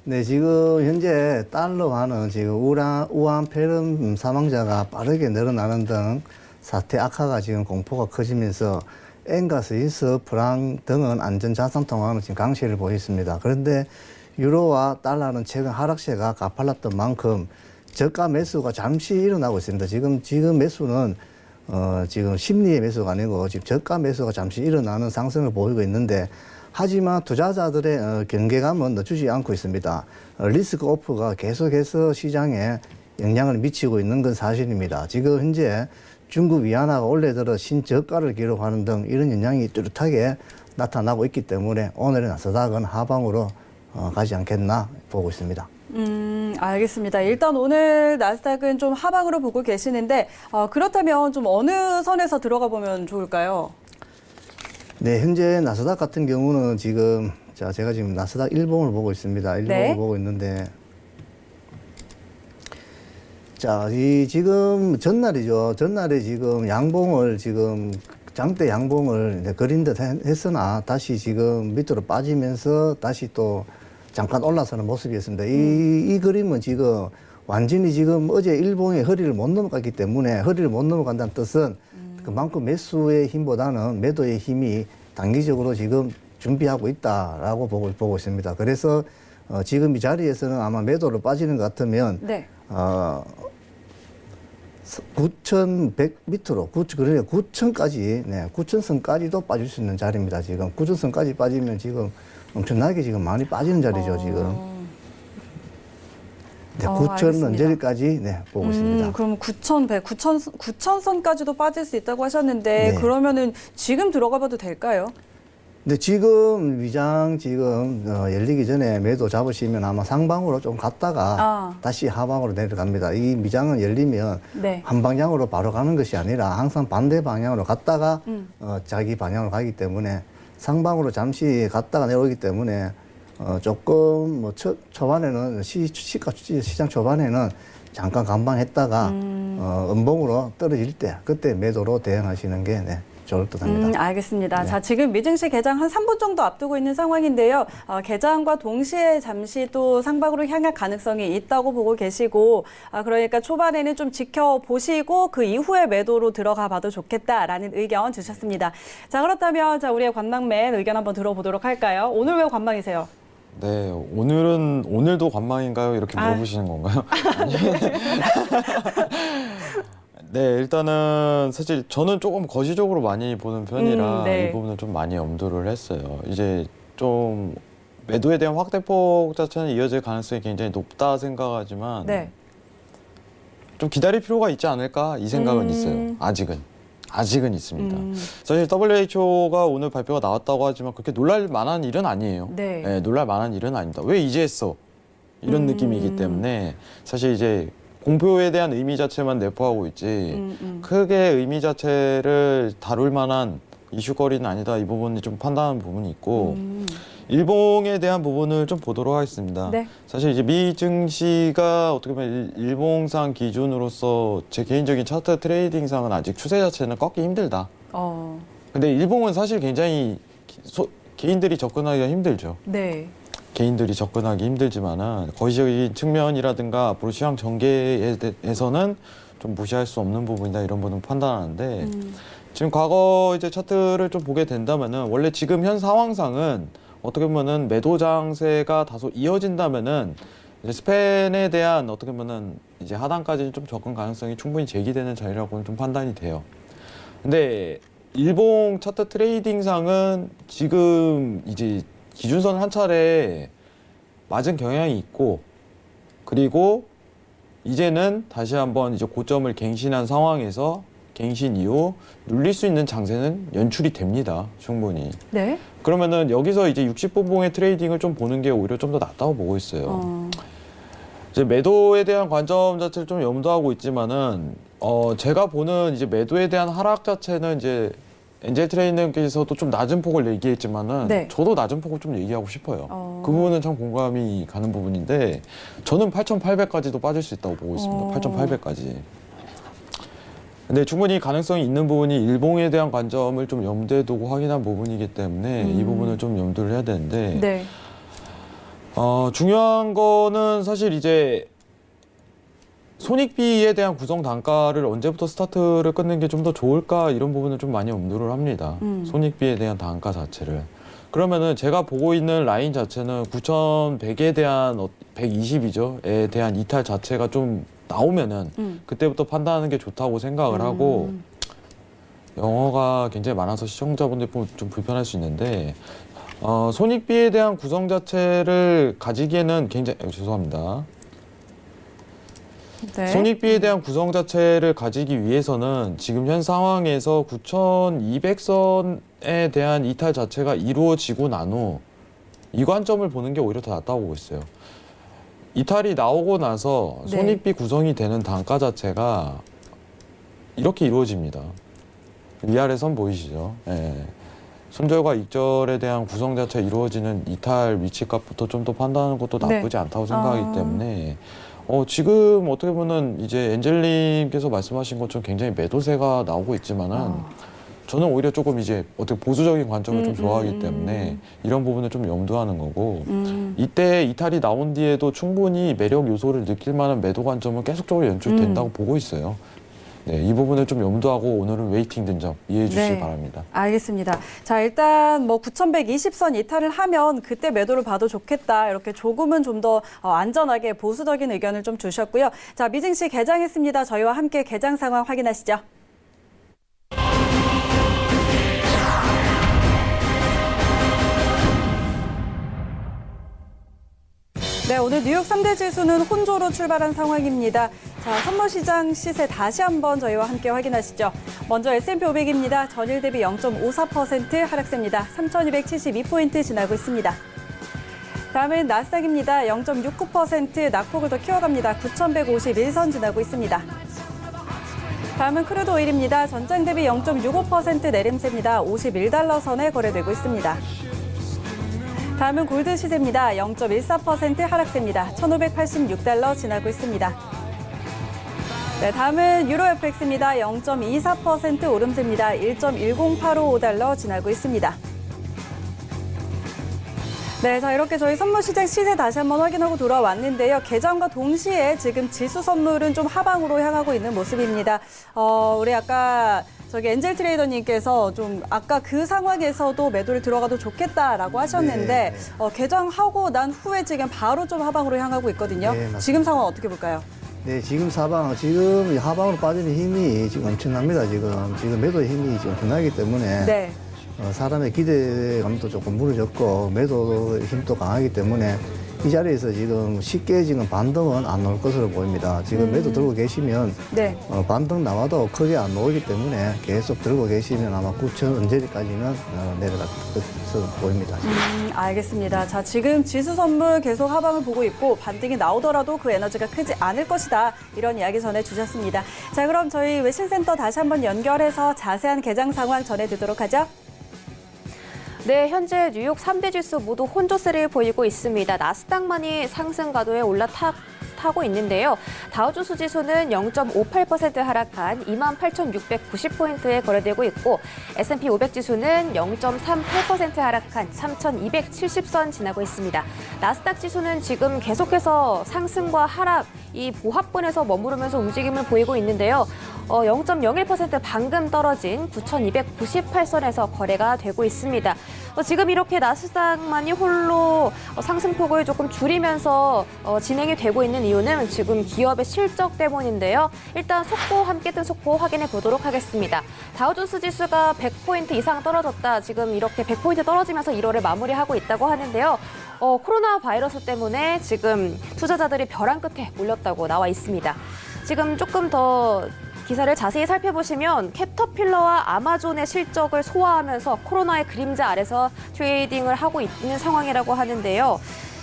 네, 지금 현재 달러화는 지금 우한 폐렴 사망자가 빠르게 늘어나는 등 사태 악화가 지금 공포가 커지면서 엔과 스위스, 프랑 등은 안전자산 통화는 지금 강세를 보였습니다. 그런데 유로와 달러는 최근 하락세가 가팔랐던 만큼 저가 매수가 잠시 일어나고 있습니다. 지금 매수는 지금 심리의 매수가 아니고 지금 저가 매수가 잠시 일어나는 상승을 보이고 있는데 하지만 투자자들의 경계감은 늦추지 않고 있습니다. 리스크 오프가 계속해서 시장에 영향을 미치고 있는 건 사실입니다. 지금 현재 중국 위안화가 올해 들어 신저가를 기록하는 등 이런 영향이 뚜렷하게 나타나고 있기 때문에 오늘의 나스닥은 하방으로 가지 않겠나 보고 있습니다. 알겠습니다. 일단 오늘 나스닥은 좀 하방으로 보고 계시는데 그렇다면 좀 어느 선에서 들어가 보면 좋을까요? 네, 현재 나스닥 같은 경우는 지금 제가 지금 나스닥 일봉을 보고 있습니다. 일봉을 네. 보고 있는데 지금 전날이죠. 전날에 지금 양봉을 지금 장대 양봉을 이제 그린 듯 했으나 다시 지금 밑으로 빠지면서 다시 또 잠깐 올라서는 모습이었습니다. 이 그림은 지금 완전히 지금 어제 일봉의 허리를 못 넘어갔기 때문에 허리를 못 넘어간다는 뜻은 그만큼 매수의 힘보다는 매도의 힘이 단기적으로 지금 준비하고 있다라고 보고 있습니다. 그래서 지금 이 자리에서는 아마 매도로 빠지는 것 같으면 네. 9,100 밑으로 그러니까 9,000까지 9,000선까지도 빠질 수 있는 자리입니다. 지금 9,000선까지 빠지면 지금 엄청나게 지금 많이 빠지는 자리죠. 지금. 네, 9,000 알겠습니다. 언저리까지 보고 있습니다. 그럼 9,100, 9,000선까지도 빠질 수 있다고 하셨는데 네. 그러면은 지금 들어가 봐도 될까요? 근데 지금 위장 지금 열리기 전에 매도 잡으시면 아마 상방으로 좀 갔다가 다시 하방으로 내려갑니다. 이 미장은 열리면 네. 한 방향으로 바로 가는 것이 아니라 항상 반대 방향으로 갔다가 자기 방향으로 가기 때문에 상방으로 잠시 갔다가 내려오기 때문에 조금 뭐 초반에는 시장 초반에는 잠깐 감방했다가 음봉으로 떨어질 때 그때 매도로 대응하시는 게 좋을 듯합니다. 알겠습니다. 네. 자, 지금 미증시 개장 한 3분 정도 앞두고 있는 상황인데요. 개장과 동시에 잠시 또 상방으로 향할 가능성이 있다고 보고 계시고, 그러니까 초반에는 좀 지켜보시고 그 이후에 매도로 들어가 봐도 좋겠다라는 의견 주셨습니다. 자, 그렇다면 우리의 관망맨 의견 한번 들어보도록 할까요? 오늘 왜 관망이세요? 네, 오늘도 관망인가요? 이렇게 물어보시는 건가요? 네, 일단은 사실 저는 조금 거시적으로 많이 보는 편이라 네. 이 부분을 좀 많이 염두를 했어요. 이제 좀 매도에 대한 확대폭 자체는 이어질 가능성이 굉장히 높다 생각하지만 네. 좀 기다릴 필요가 있지 않을까 이 생각은 있어요. 아직은 있습니다. 사실 WHO가 오늘 발표가 나왔다고 하지만 그렇게 놀랄 만한 일은 아니에요. 네. 놀랄 만한 일은 아닙니다. 왜 이제 했어? 이런 느낌이기 때문에 사실 이제 공표에 대한 의미 자체만 내포하고 있지 크게 의미 자체를 다룰 만한 이슈거리는 아니다. 이 부분이 좀 판단하는 부분이 있고 일봉에 대한 부분을 좀 보도록 하겠습니다. 네. 사실 이제 미 증시가 어떻게 보면 일봉상 기준으로서 제 개인적인 차트 트레이딩상은 아직 추세 자체는 꺾기 힘들다. 근데 일봉은 사실 굉장히 개인들이 접근하기가 힘들죠. 네. 개인들이 접근하기 힘들지만은 거시적인 측면이라든가 앞으로 시황 전개에 대해서는 좀 무시할 수 없는 부분이다 이런 부분 판단하는데 지금 과거 이제 차트를 좀 보게 된다면은 원래 지금 현 상황상은 어떻게 보면은 매도 장세가 다소 이어진다면은 이제 스팬에 대한 어떻게 보면은 이제 하단까지 좀 접근 가능성이 충분히 제기되는 자리라고는 좀 판단이 돼요. 근데 일봉 차트 트레이딩상은 지금 이제 기준선 한 차례 맞은 경향이 있고 그리고 이제는 다시 한번 이제 고점을 갱신한 상황에서 갱신 이후 눌릴 수 있는 장세는 연출이 됩니다. 충분히. 네. 그러면은 여기서 이제 60분봉의 트레이딩을 좀 보는 게 오히려 좀 더 낫다고 보고 있어요. 이제 매도에 대한 관점 자체를 좀 염두하고 있지만은 제가 보는 이제 매도에 대한 하락 자체는 이제 엔젤 트레이너께서도 좀 낮은 폭을 얘기했지만은 네. 저도 낮은 폭을 좀 얘기하고 싶어요. 그 부분은 참 공감이 가는 부분인데 저는 8,800까지도 빠질 수 있다고 보고 있습니다. 8,800까지. 근데 충분히 가능성이 있는 부분이 일봉에 대한 관점을 좀 염두에 두고 확인한 부분이기 때문에 이 부분을 좀 염두를 해야 되는데 네. 중요한 거는 사실 이제 손익비에 대한 구성 단가를 언제부터 스타트를 끊는 게 좀 더 좋을까 이런 부분을 좀 많이 염두를 합니다. 손익비에 대한 단가 자체를. 그러면은 제가 보고 있는 라인 자체는 9,100에 대한 120이죠.에 대한 이탈 자체가 좀 나오면은 그때부터 판단하는 게 좋다고 생각을 하고 영어가 굉장히 많아서 시청자분들 좀 불편할 수 있는데 손익비에 대한 구성 자체를 가지기에는 굉장히 죄송합니다. 네. 손익비에 대한 구성 자체를 가지기 위해서는 지금 현 상황에서 9,200선에 대한 이탈 자체가 이루어지고 난 후 이 관점을 보는 게 오히려 더 낫다고 보고 있어요. 이탈이 나오고 나서 네. 손익비 구성이 되는 단가 자체가 이렇게 이루어집니다. 위아래 선 보이시죠? 예. 손절과 익절에 대한 구성 자체가 이루어지는 이탈 위치값부터 좀 더 판단하는 것도 네. 나쁘지 않다고 생각하기 때문에 지금 어떻게 보면 이제 엔젤님께서 말씀하신 것처럼 굉장히 매도세가 나오고 있지만은 저는 오히려 조금 이제 어떻게 보수적인 관점을 좀 좋아하기 때문에 이런 부분을 좀 염두하는 거고 이때 이탈이 나온 뒤에도 충분히 매력 요소를 느낄 만한 매도 관점은 계속적으로 연출된다고 보고 있어요. 네, 이 부분을 좀 염두하고 오늘은 웨이팅 된 점 이해해 주시기 네. 바랍니다. 알겠습니다. 자, 일단 뭐 9,120선 이탈을 하면 그때 매도를 봐도 좋겠다. 이렇게 조금은 좀 더 안전하게 보수적인 의견을 좀 주셨고요. 자, 미증시 개장했습니다. 저희와 함께 개장 상황 확인하시죠. 네, 오늘 뉴욕 3대 지수는 혼조로 출발한 상황입니다. 자, 선물시장 시세 다시 한번 저희와 함께 확인하시죠. 먼저 S&P 500입니다. 전일 대비 0.54% 하락세입니다. 3,272포인트 지나고 있습니다. 다음은 나스닥입니다. 0.69% 낙폭을 더 키워갑니다. 9,151선 지나고 있습니다. 다음은 크루드 오일입니다. 전장 대비 0.65% 내림세입니다. 51달러 선에 거래되고 있습니다. 다음은 골드 시세입니다. 0.14% 하락세입니다. 1,586달러 지나고 있습니다. 네, 다음은 유로 FX입니다. 0.24% 오름세입니다. 1.1085달러 지나고 있습니다. 네, 자 이렇게 저희 선물시장 시세 다시 한번 확인하고 돌아왔는데요. 개장과 동시에 지금 지수 선물은 좀 하방으로 향하고 있는 모습입니다. 우리 아까 저기 엔젤 트레이더님께서 좀 아까 그 상황에서도 매도를 들어가도 좋겠다라고 하셨는데 개장하고 난 후에 지금 바로 좀 하방으로 향하고 있거든요. 네, 맞습니다. 지금 상황 어떻게 볼까요? 네, 지금 지금 하방으로 빠지는 힘이 지금 엄청납니다. 지금 매도의 힘이 지금 엄청나기 때문에 네. 사람의 기대감도 조금 무너졌고 매도 힘도 강하기 때문에 이 자리에서 지금 쉽게 지금 반등은 안 나올 것으로 보입니다. 지금 매도 들고 계시면 네. 반등 나와도 크게 안 나오기 때문에 계속 들고 계시면 아마 9천 언제까지는 내려갈 것으로 보입니다. 알겠습니다. 자, 지금 지수 선물 계속 하방을 보고 있고 반등이 나오더라도 그 에너지가 크지 않을 것이다. 이런 이야기 전해주셨습니다. 자, 그럼 저희 외신센터 다시 한번 연결해서 자세한 개장 상황 전해드리도록 하죠. 네, 현재 뉴욕 3대 지수 모두 혼조세를 보이고 있습니다. 나스닥만이 상승 가도에 올라타고 있는데요. 다우존스 지수는 0.58% 하락한 28,690포인트에 거래되고 있고 S&P 500 지수는 0.38% 하락한 3,270선 지나고 있습니다. 나스닥 지수는 지금 계속해서 상승과 하락, 이 보합권에서 머무르면서 움직임을 보이고 있는데요. 0.01% 방금 떨어진 9,298선에서 거래가 되고 있습니다. 지금 이렇게 나스닥만이 홀로 상승폭을 조금 줄이면서 진행이 되고 있는 이유는 지금 기업의 실적 때문인데요. 일단 속보, 함께 뜬 속보 확인해 보도록 하겠습니다. 다우존스 지수가 100포인트 이상 떨어졌다. 지금 이렇게 100포인트 떨어지면서 1월을 마무리하고 있다고 하는데요. 코로나 바이러스 때문에 지금 투자자들이 벼랑 끝에 몰렸다고 나와 있습니다. 지금 조금 더 기사를 자세히 살펴보시면 캐터필러와 아마존의 실적을 소화하면서 코로나의 그림자 아래서 트레이딩을 하고 있는 상황이라고 하는데요.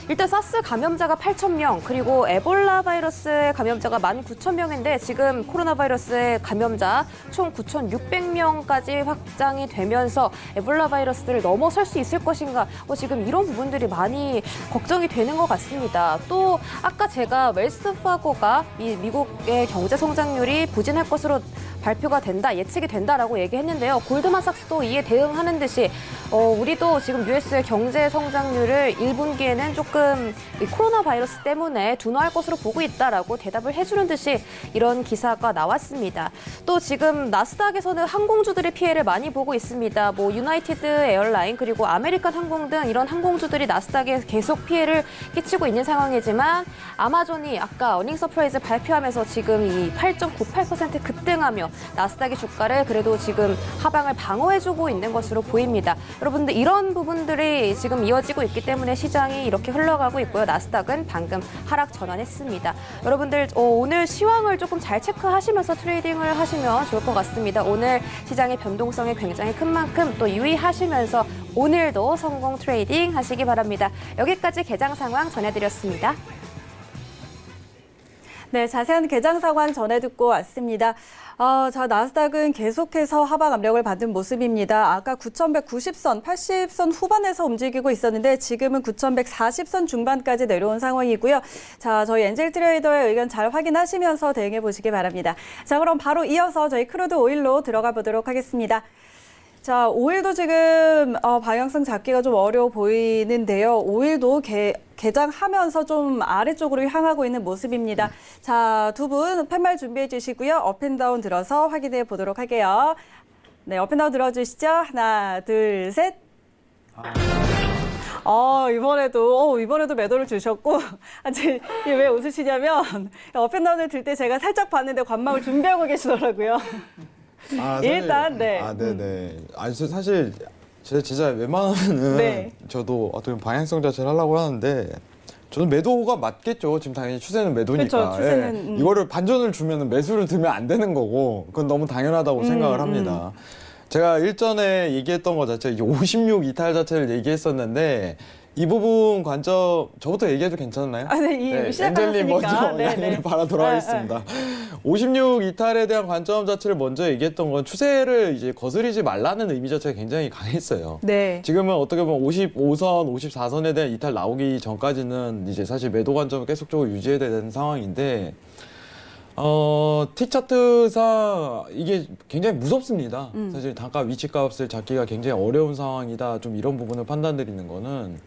일단 사스 감염자가 8,000명, 그리고 에볼라 바이러스의 감염자가 19,000명인데 지금 코로나 바이러스의 감염자 총 9,600명까지 확장이 되면서 에볼라 바이러스를 넘어설 수 있을 것인가, 지금 이런 부분들이 많이 걱정이 되는 것 같습니다. 또 아까 제가 웰스파고가 이 미국의 경제 성장률이 부진할 것으로 발표가 된다, 예측이 된다라고 얘기했는데요. 골드만삭스도 이에 대응하는 듯이 우리도 지금 US의 경제 성장률을 1분기에는 조금 이 코로나 바이러스 때문에 둔화할 것으로 보고 있다라고 대답을 해주는 듯이 이런 기사가 나왔습니다. 또 지금 나스닥에서는 항공주들이 피해를 많이 보고 있습니다. 유나이티드 에어라인 그리고 아메리칸 항공 등 이런 항공주들이 나스닥에 계속 피해를 끼치고 있는 상황이지만 아마존이 아까 어닝 서프라이즈 발표하면서 지금 이 8.98% 급등하며 나스닥의 주가를 그래도 지금 하방을 방어해주고 있는 것으로 보입니다. 여러분들 이런 부분들이 지금 이어지고 있기 때문에 시장이 이렇게 흘러가고 있고요. 나스닥은 방금 하락 전환했습니다. 여러분들 오늘 시황을 조금 잘 체크하시면서 트레이딩을 하시면 좋을 것 같습니다. 오늘 시장의 변동성이 굉장히 큰 만큼 또 유의하시면서 오늘도 성공 트레이딩 하시기 바랍니다. 여기까지 개장 상황 전해드렸습니다. 네, 자세한 개장 상황 전해 듣고 왔습니다. 나스닥은 계속해서 하방 압력을 받은 모습입니다. 아까 9,190선, 80선 후반에서 움직이고 있었는데 지금은 9,140선 중반까지 내려온 상황이고요. 자, 저희 엔젤 트레이더의 의견 잘 확인하시면서 대응해 보시기 바랍니다. 자, 그럼 바로 이어서 저희 크루드 오일로 들어가 보도록 하겠습니다. 자, 오일도 지금 방향성 잡기가 좀 어려워 보이는데요. 오일도 개장하면서 좀 아래쪽으로 향하고 있는 모습입니다. 자, 두 분 팻말 준비해 주시고요. 업앤다운 들어서 확인해 보도록 할게요. 네, 업앤다운 들어주시죠. 하나, 둘, 셋. 이번에도 매도를 주셨고, 왜 웃으시냐면, 업앤다운을 들 때 제가 살짝 봤는데 관망을 준비하고 계시더라고요. 일단, 네. 네네. 사실 진짜 웬만하면은 네. 저도 어떻게 방향성 자체를 하려고 하는데 저는 매도가 맞겠죠. 지금 당연히 추세는 매도니까. 그쵸, 추세는, 이거를 반전을 주면은 매수를 들면 안 되는 거고 그건 너무 당연하다고 생각을 합니다. 제가 일전에 얘기했던 것 자체, 56 이탈 자체를 얘기했었는데 이 부분 관점 저부터 얘기해도 괜찮나요? 네, 시작하셨으니까. 엔젤님 먼저 네, 양해를 바라 돌아가겠습니다. 56 이탈에 대한 관점 자체를 먼저 얘기했던 건 추세를 이제 거스르지 말라는 의미 자체가 굉장히 강했어요. 네. 지금은 어떻게 보면 55선, 54선에 대한 이탈 나오기 전까지는 이제 사실 매도 관점을 계속적으로 유지해야 되는 상황인데 T차트상 이게 굉장히 무섭습니다. 사실 단가 위치값을 잡기가 굉장히 어려운 상황이다. 좀 이런 부분을 판단드리는 거는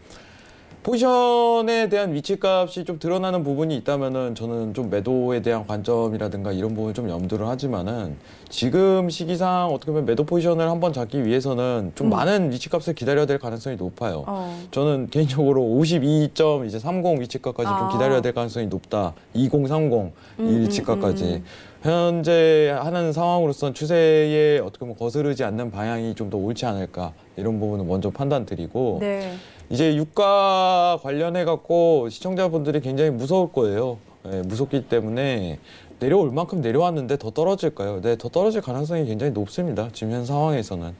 포지션에 대한 위치값이 좀 드러나는 부분이 있다면은 저는 좀 매도에 대한 관점이라든가 이런 부분을 좀 염두를 하지만은 지금 시기상 어떻게 보면 매도 포지션을 한번 잡기 위해서는 좀 많은 위치값을 기다려야 될 가능성이 높아요. 저는 개인적으로 52.30 위치값까지 좀 기다려야 될 가능성이 높다. 2030 이 위치값까지. 현재 하는 상황으로선 추세에 어떻게 보면 거스르지 않는 방향이 좀 더 옳지 않을까 이런 부분을 먼저 판단드리고 네. 이제 유가 관련해 갖고 시청자분들이 굉장히 무서울 거예요. 네, 무섭기 때문에 내려올 만큼 내려왔는데 더 떨어질까요? 네, 더 떨어질 가능성이 굉장히 높습니다. 지금 현 상황에서는.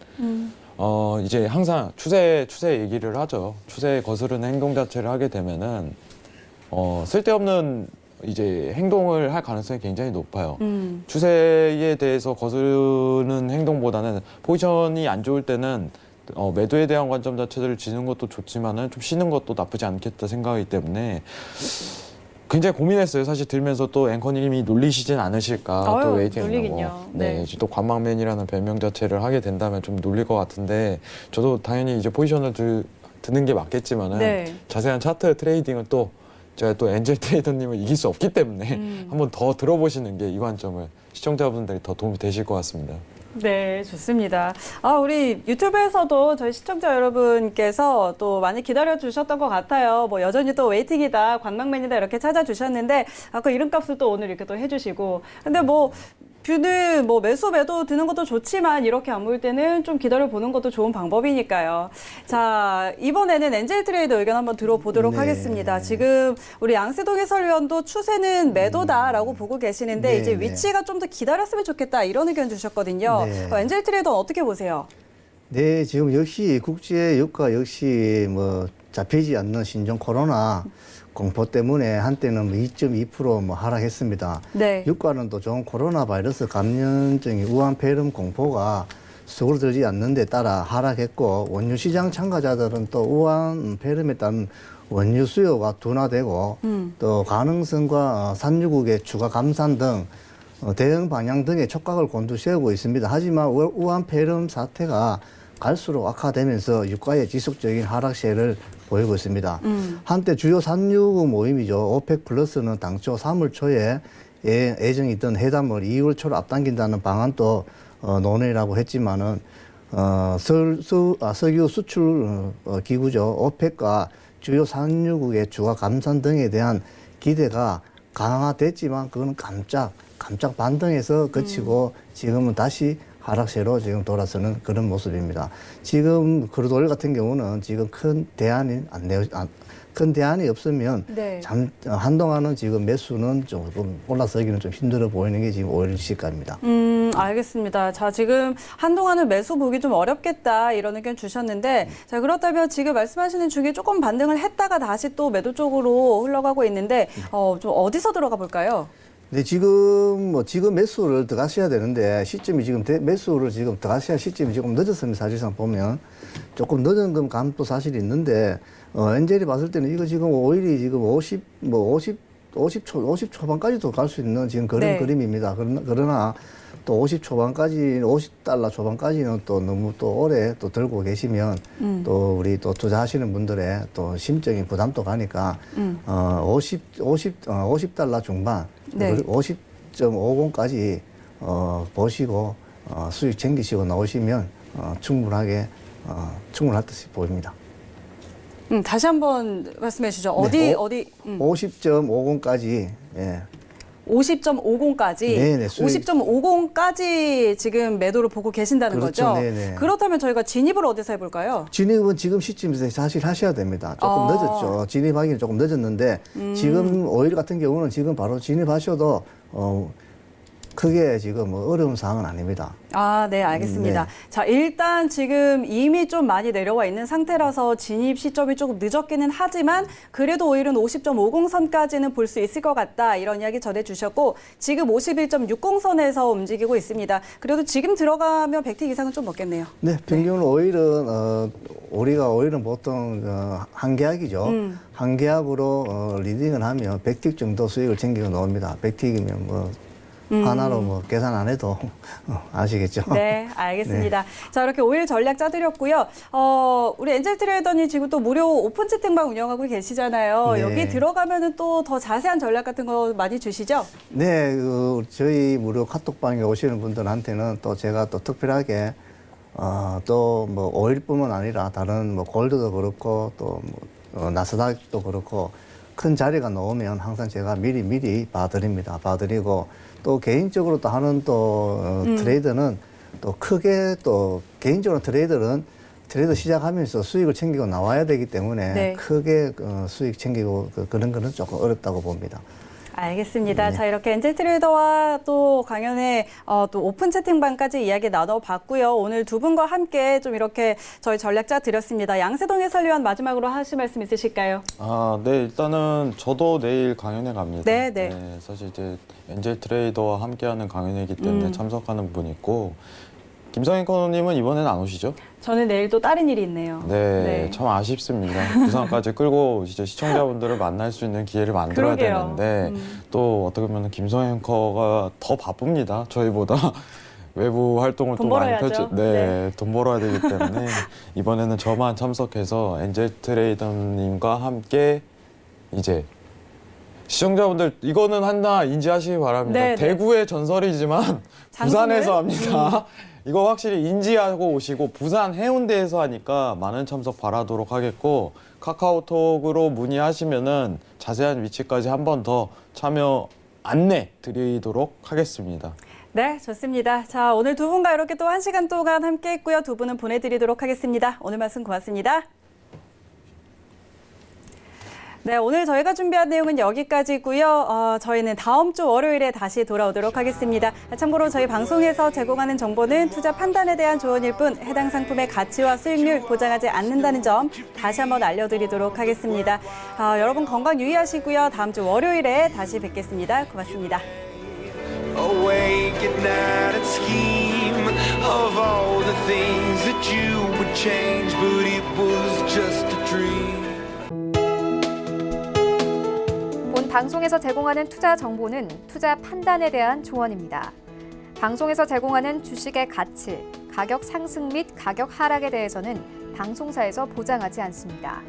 이제 항상 추세 얘기를 하죠. 추세에 거스르는 행동 자체를 하게 되면은 쓸데없는 이제 행동을 할 가능성이 굉장히 높아요. 추세에 대해서 거스르는 행동보다는 포지션이 안 좋을 때는 매도에 대한 관점 자체를 지는 것도 좋지만은 좀 쉬는 것도 나쁘지 않겠다 생각이기 때문에 굉장히 고민했어요. 사실 들면서 또 앵커님이 놀리시진 않으실까. 또 아유, 웨이팅 놀리긴요. 있다고. 네. 이제 또 관망맨이라는 별명 자체를 하게 된다면 좀 놀릴 것 같은데 저도 당연히 이제 포지션을 드는 게 맞겠지만은 네. 자세한 차트 트레이딩은 또 제가 또 엔젤 트레이더님을 이길 수 없기 때문에 한번 더 들어보시는 게 이 관점을 시청자분들이 더 도움이 되실 것 같습니다. 네, 좋습니다. 우리 유튜브에서도 저희 시청자 여러분께서 또 많이 기다려주셨던 것 같아요. 뭐 여전히 또 웨이팅이다, 관망맨이다 이렇게 찾아주셨는데 아까 이름값을 또 오늘 이렇게 또 해주시고. 근데 뭐 뷰는 뭐 매수 매도 드는 것도 좋지만 이렇게 안 보일 때는 좀 기다려 보는 것도 좋은 방법이니까요. 자, 이번에는 엔젤 트레이더 의견 한번 들어보도록 네. 하겠습니다. 지금 우리 양세동 해설위원도 추세는 매도다라고 보고 계시는데 네, 이제 네. 위치가 좀 더 기다렸으면 좋겠다 이런 의견 주셨거든요. 네. 엔젤 트레이더 어떻게 보세요? 네, 지금 역시 국제 유가 역시 뭐 잡히지 않는 신종 코로나 공포 때문에 한때는 2.2% 뭐 하락했습니다. 네. 유가는 또 좋은 코로나 바이러스 감염증이 우한 폐렴 공포가 수그러들지 않는 데 따라 하락했고 원유 시장 참가자들은 또 우한 폐렴에 따른 원유 수요가 둔화되고 또 가능성과 산유국의 추가 감산 등 대응 방향 등의 촉각을 곤두세우고 있습니다. 하지만 우한 폐렴 사태가 갈수록 악화되면서 유가의 지속적인 하락세를 보이고 있습니다. 한때 주요 산유국 모임이죠. 오펙 플러스는 당초 3월 초에 예정이 있던 회담을 2월 초로 앞당긴다는 방안도 논의라고 했지만은 석유 수출 기구죠. 오펙과 주요 산유국의 주가 감산 등에 대한 기대가 강화됐지만 그건 깜짝 반등해서 그치고 지금은 다시 하락세로 지금 돌아서는 그런 모습입니다. 지금 크루드 같은 경우는 지금 큰 대안이 없으면 네. 한동안은 지금 매수는 조금 올라서기는 좀 힘들어 보이는 게 지금 5일 시가입니다. 알겠습니다. 자, 지금 한동안은 매수 보기 좀 어렵겠다 이런 의견 주셨는데 자, 그렇다면 지금 말씀하시는 중에 조금 반등을 했다가 다시 또 매도 쪽으로 흘러가고 있는데 좀 어디서 들어가 볼까요? 근데 지금 매수를 들어가셔야 되는데 시점이 지금 매수를 지금 들어가셔야 시점이 조금 늦었습니다. 사실상 보면 조금 늦은 감도 사실 있는데 엔젤이 봤을 때는 이거 지금 오일이 지금 50 초반까지도 갈 수 있는 지금 그런 네. 그림입니다. 그러나 또 50 초반까지, $50 초반까지는 또 너무 또 오래 또 들고 계시면 또 우리 또 투자하시는 분들의 또 심적인 부담도 가니까 $50 중반, 네. 50.50까지 보시고 수익 챙기시고 나오시면 충분할 듯이 보입니다. 다시 한번 말씀해 주시죠. 네, 어디? 50.50까지, 예. 50.50까지, 네네, 수익. 50.50까지 지금 매도를 보고 계신다는 그렇죠, 거죠? 네네. 그렇다면 저희가 진입을 어디서 해볼까요? 진입은 지금 시점에서 사실 하셔야 됩니다. 조금 늦었죠. 진입하기는 조금 늦었는데 지금 오일 같은 경우는 지금 바로 진입하셔도 크게 지금 어려운 사항은 아닙니다. 네, 알겠습니다. 네. 자, 일단 지금 이미 좀 많이 내려와 있는 상태라서 진입 시점이 조금 늦었기는 하지만 그래도 오일은 50.50선까지는 볼 수 있을 것 같다. 이런 이야기 전해주셨고 지금 51.60선에서 움직이고 있습니다. 그래도 지금 들어가면 100틱 이상은 좀 먹겠네요. 네, 평균 오일은 우리가 오일은 보통 한 계약이죠. 한 계약으로 리딩을 하면 100틱 정도 수익을 챙기고 나옵니다. 100틱이면 뭐 하나로 계산 안 해도 아시겠죠? 네, 알겠습니다. 자, 이렇게 오일 전략 짜드렸고요. 우리 엔젤 트레이더님 지금 또 무료 오픈 채팅방 운영하고 계시잖아요. 네. 여기 들어가면은 또 더 자세한 전략 같은 거 많이 주시죠? 네, 저희 무료 카톡방에 오시는 분들한테는 또 제가 또 특별하게 또 뭐 오일뿐만 아니라 다른 뭐 골드도 그렇고 또 뭐 나스닥도 그렇고 큰 자리가 나오면 항상 제가 미리 봐드립니다. 봐드리고 또 개인적으로 또 하는 또 트레이더는 또 크게 또 개인적으로 트레이더 시작하면서 수익을 챙기고 나와야 되기 때문에 네. 크게 수익 챙기고 그런 거는 조금 어렵다고 봅니다. 알겠습니다. 네. 자, 이렇게 엔젤 트레이더와 또 강연의 또 오픈 채팅방까지 이야기 나눠봤고요. 오늘 두 분과 함께 좀 이렇게 저희 전략 짜드렸습니다. 양세동 해설위원 마지막으로 하실 말씀 있으실까요? 네, 일단은 저도 내일 강연회 갑니다. 네. 사실 이제 엔젤 트레이더와 함께하는 강연회이기 때문에 참석하는 분이 있고 김성인 코너님은 이번에는 안 오시죠? 저는 내일 또 다른 일이 있네요. 네, 참 아쉽습니다. 부산까지 끌고 이제 시청자분들을 만날 수 있는 기회를 만들어야 그러게요. 되는데 또 어떻게 보면 김성인 앵커가 더 바쁩니다. 저희보다. 외부 활동을 돈 또 많이 벌어야죠. 돈 벌어야 되기 때문에 이번에는 저만 참석해서 엔젤 트레이더님과 함께 이제 시청자분들 이거는 하나 인지하시기 바랍니다. 네, 네. 대구의 전설이지만 부산에서 합니다. 이거 확실히 인지하고 오시고 부산 해운대에서 하니까 많은 참석 바라도록 하겠고 카카오톡으로 문의하시면은 자세한 위치까지 한 번 더 참여 안내 드리도록 하겠습니다. 네, 좋습니다. 자, 오늘 두 분과 이렇게 또 1시간 동안 함께 했고요. 두 분은 보내드리도록 하겠습니다. 오늘 말씀 고맙습니다. 네, 오늘 저희가 준비한 내용은 여기까지고요. 저희는 다음 주 월요일에 다시 돌아오도록 하겠습니다. 참고로 저희 방송에서 제공하는 정보는 투자 판단에 대한 조언일 뿐 해당 상품의 가치와 수익률 보장하지 않는다는 점 다시 한번 알려드리도록 하겠습니다. 여러분 건강 유의하시고요. 다음 주 월요일에 다시 뵙겠습니다. 고맙습니다. Awake at night and scheme of all the things that you would change, but it was just a dream. 본 방송에서 제공하는 투자 정보는 투자 판단에 대한 조언입니다. 방송에서 제공하는 주식의 가치, 가격 상승 및 가격 하락에 대해서는 방송사에서 보장하지 않습니다.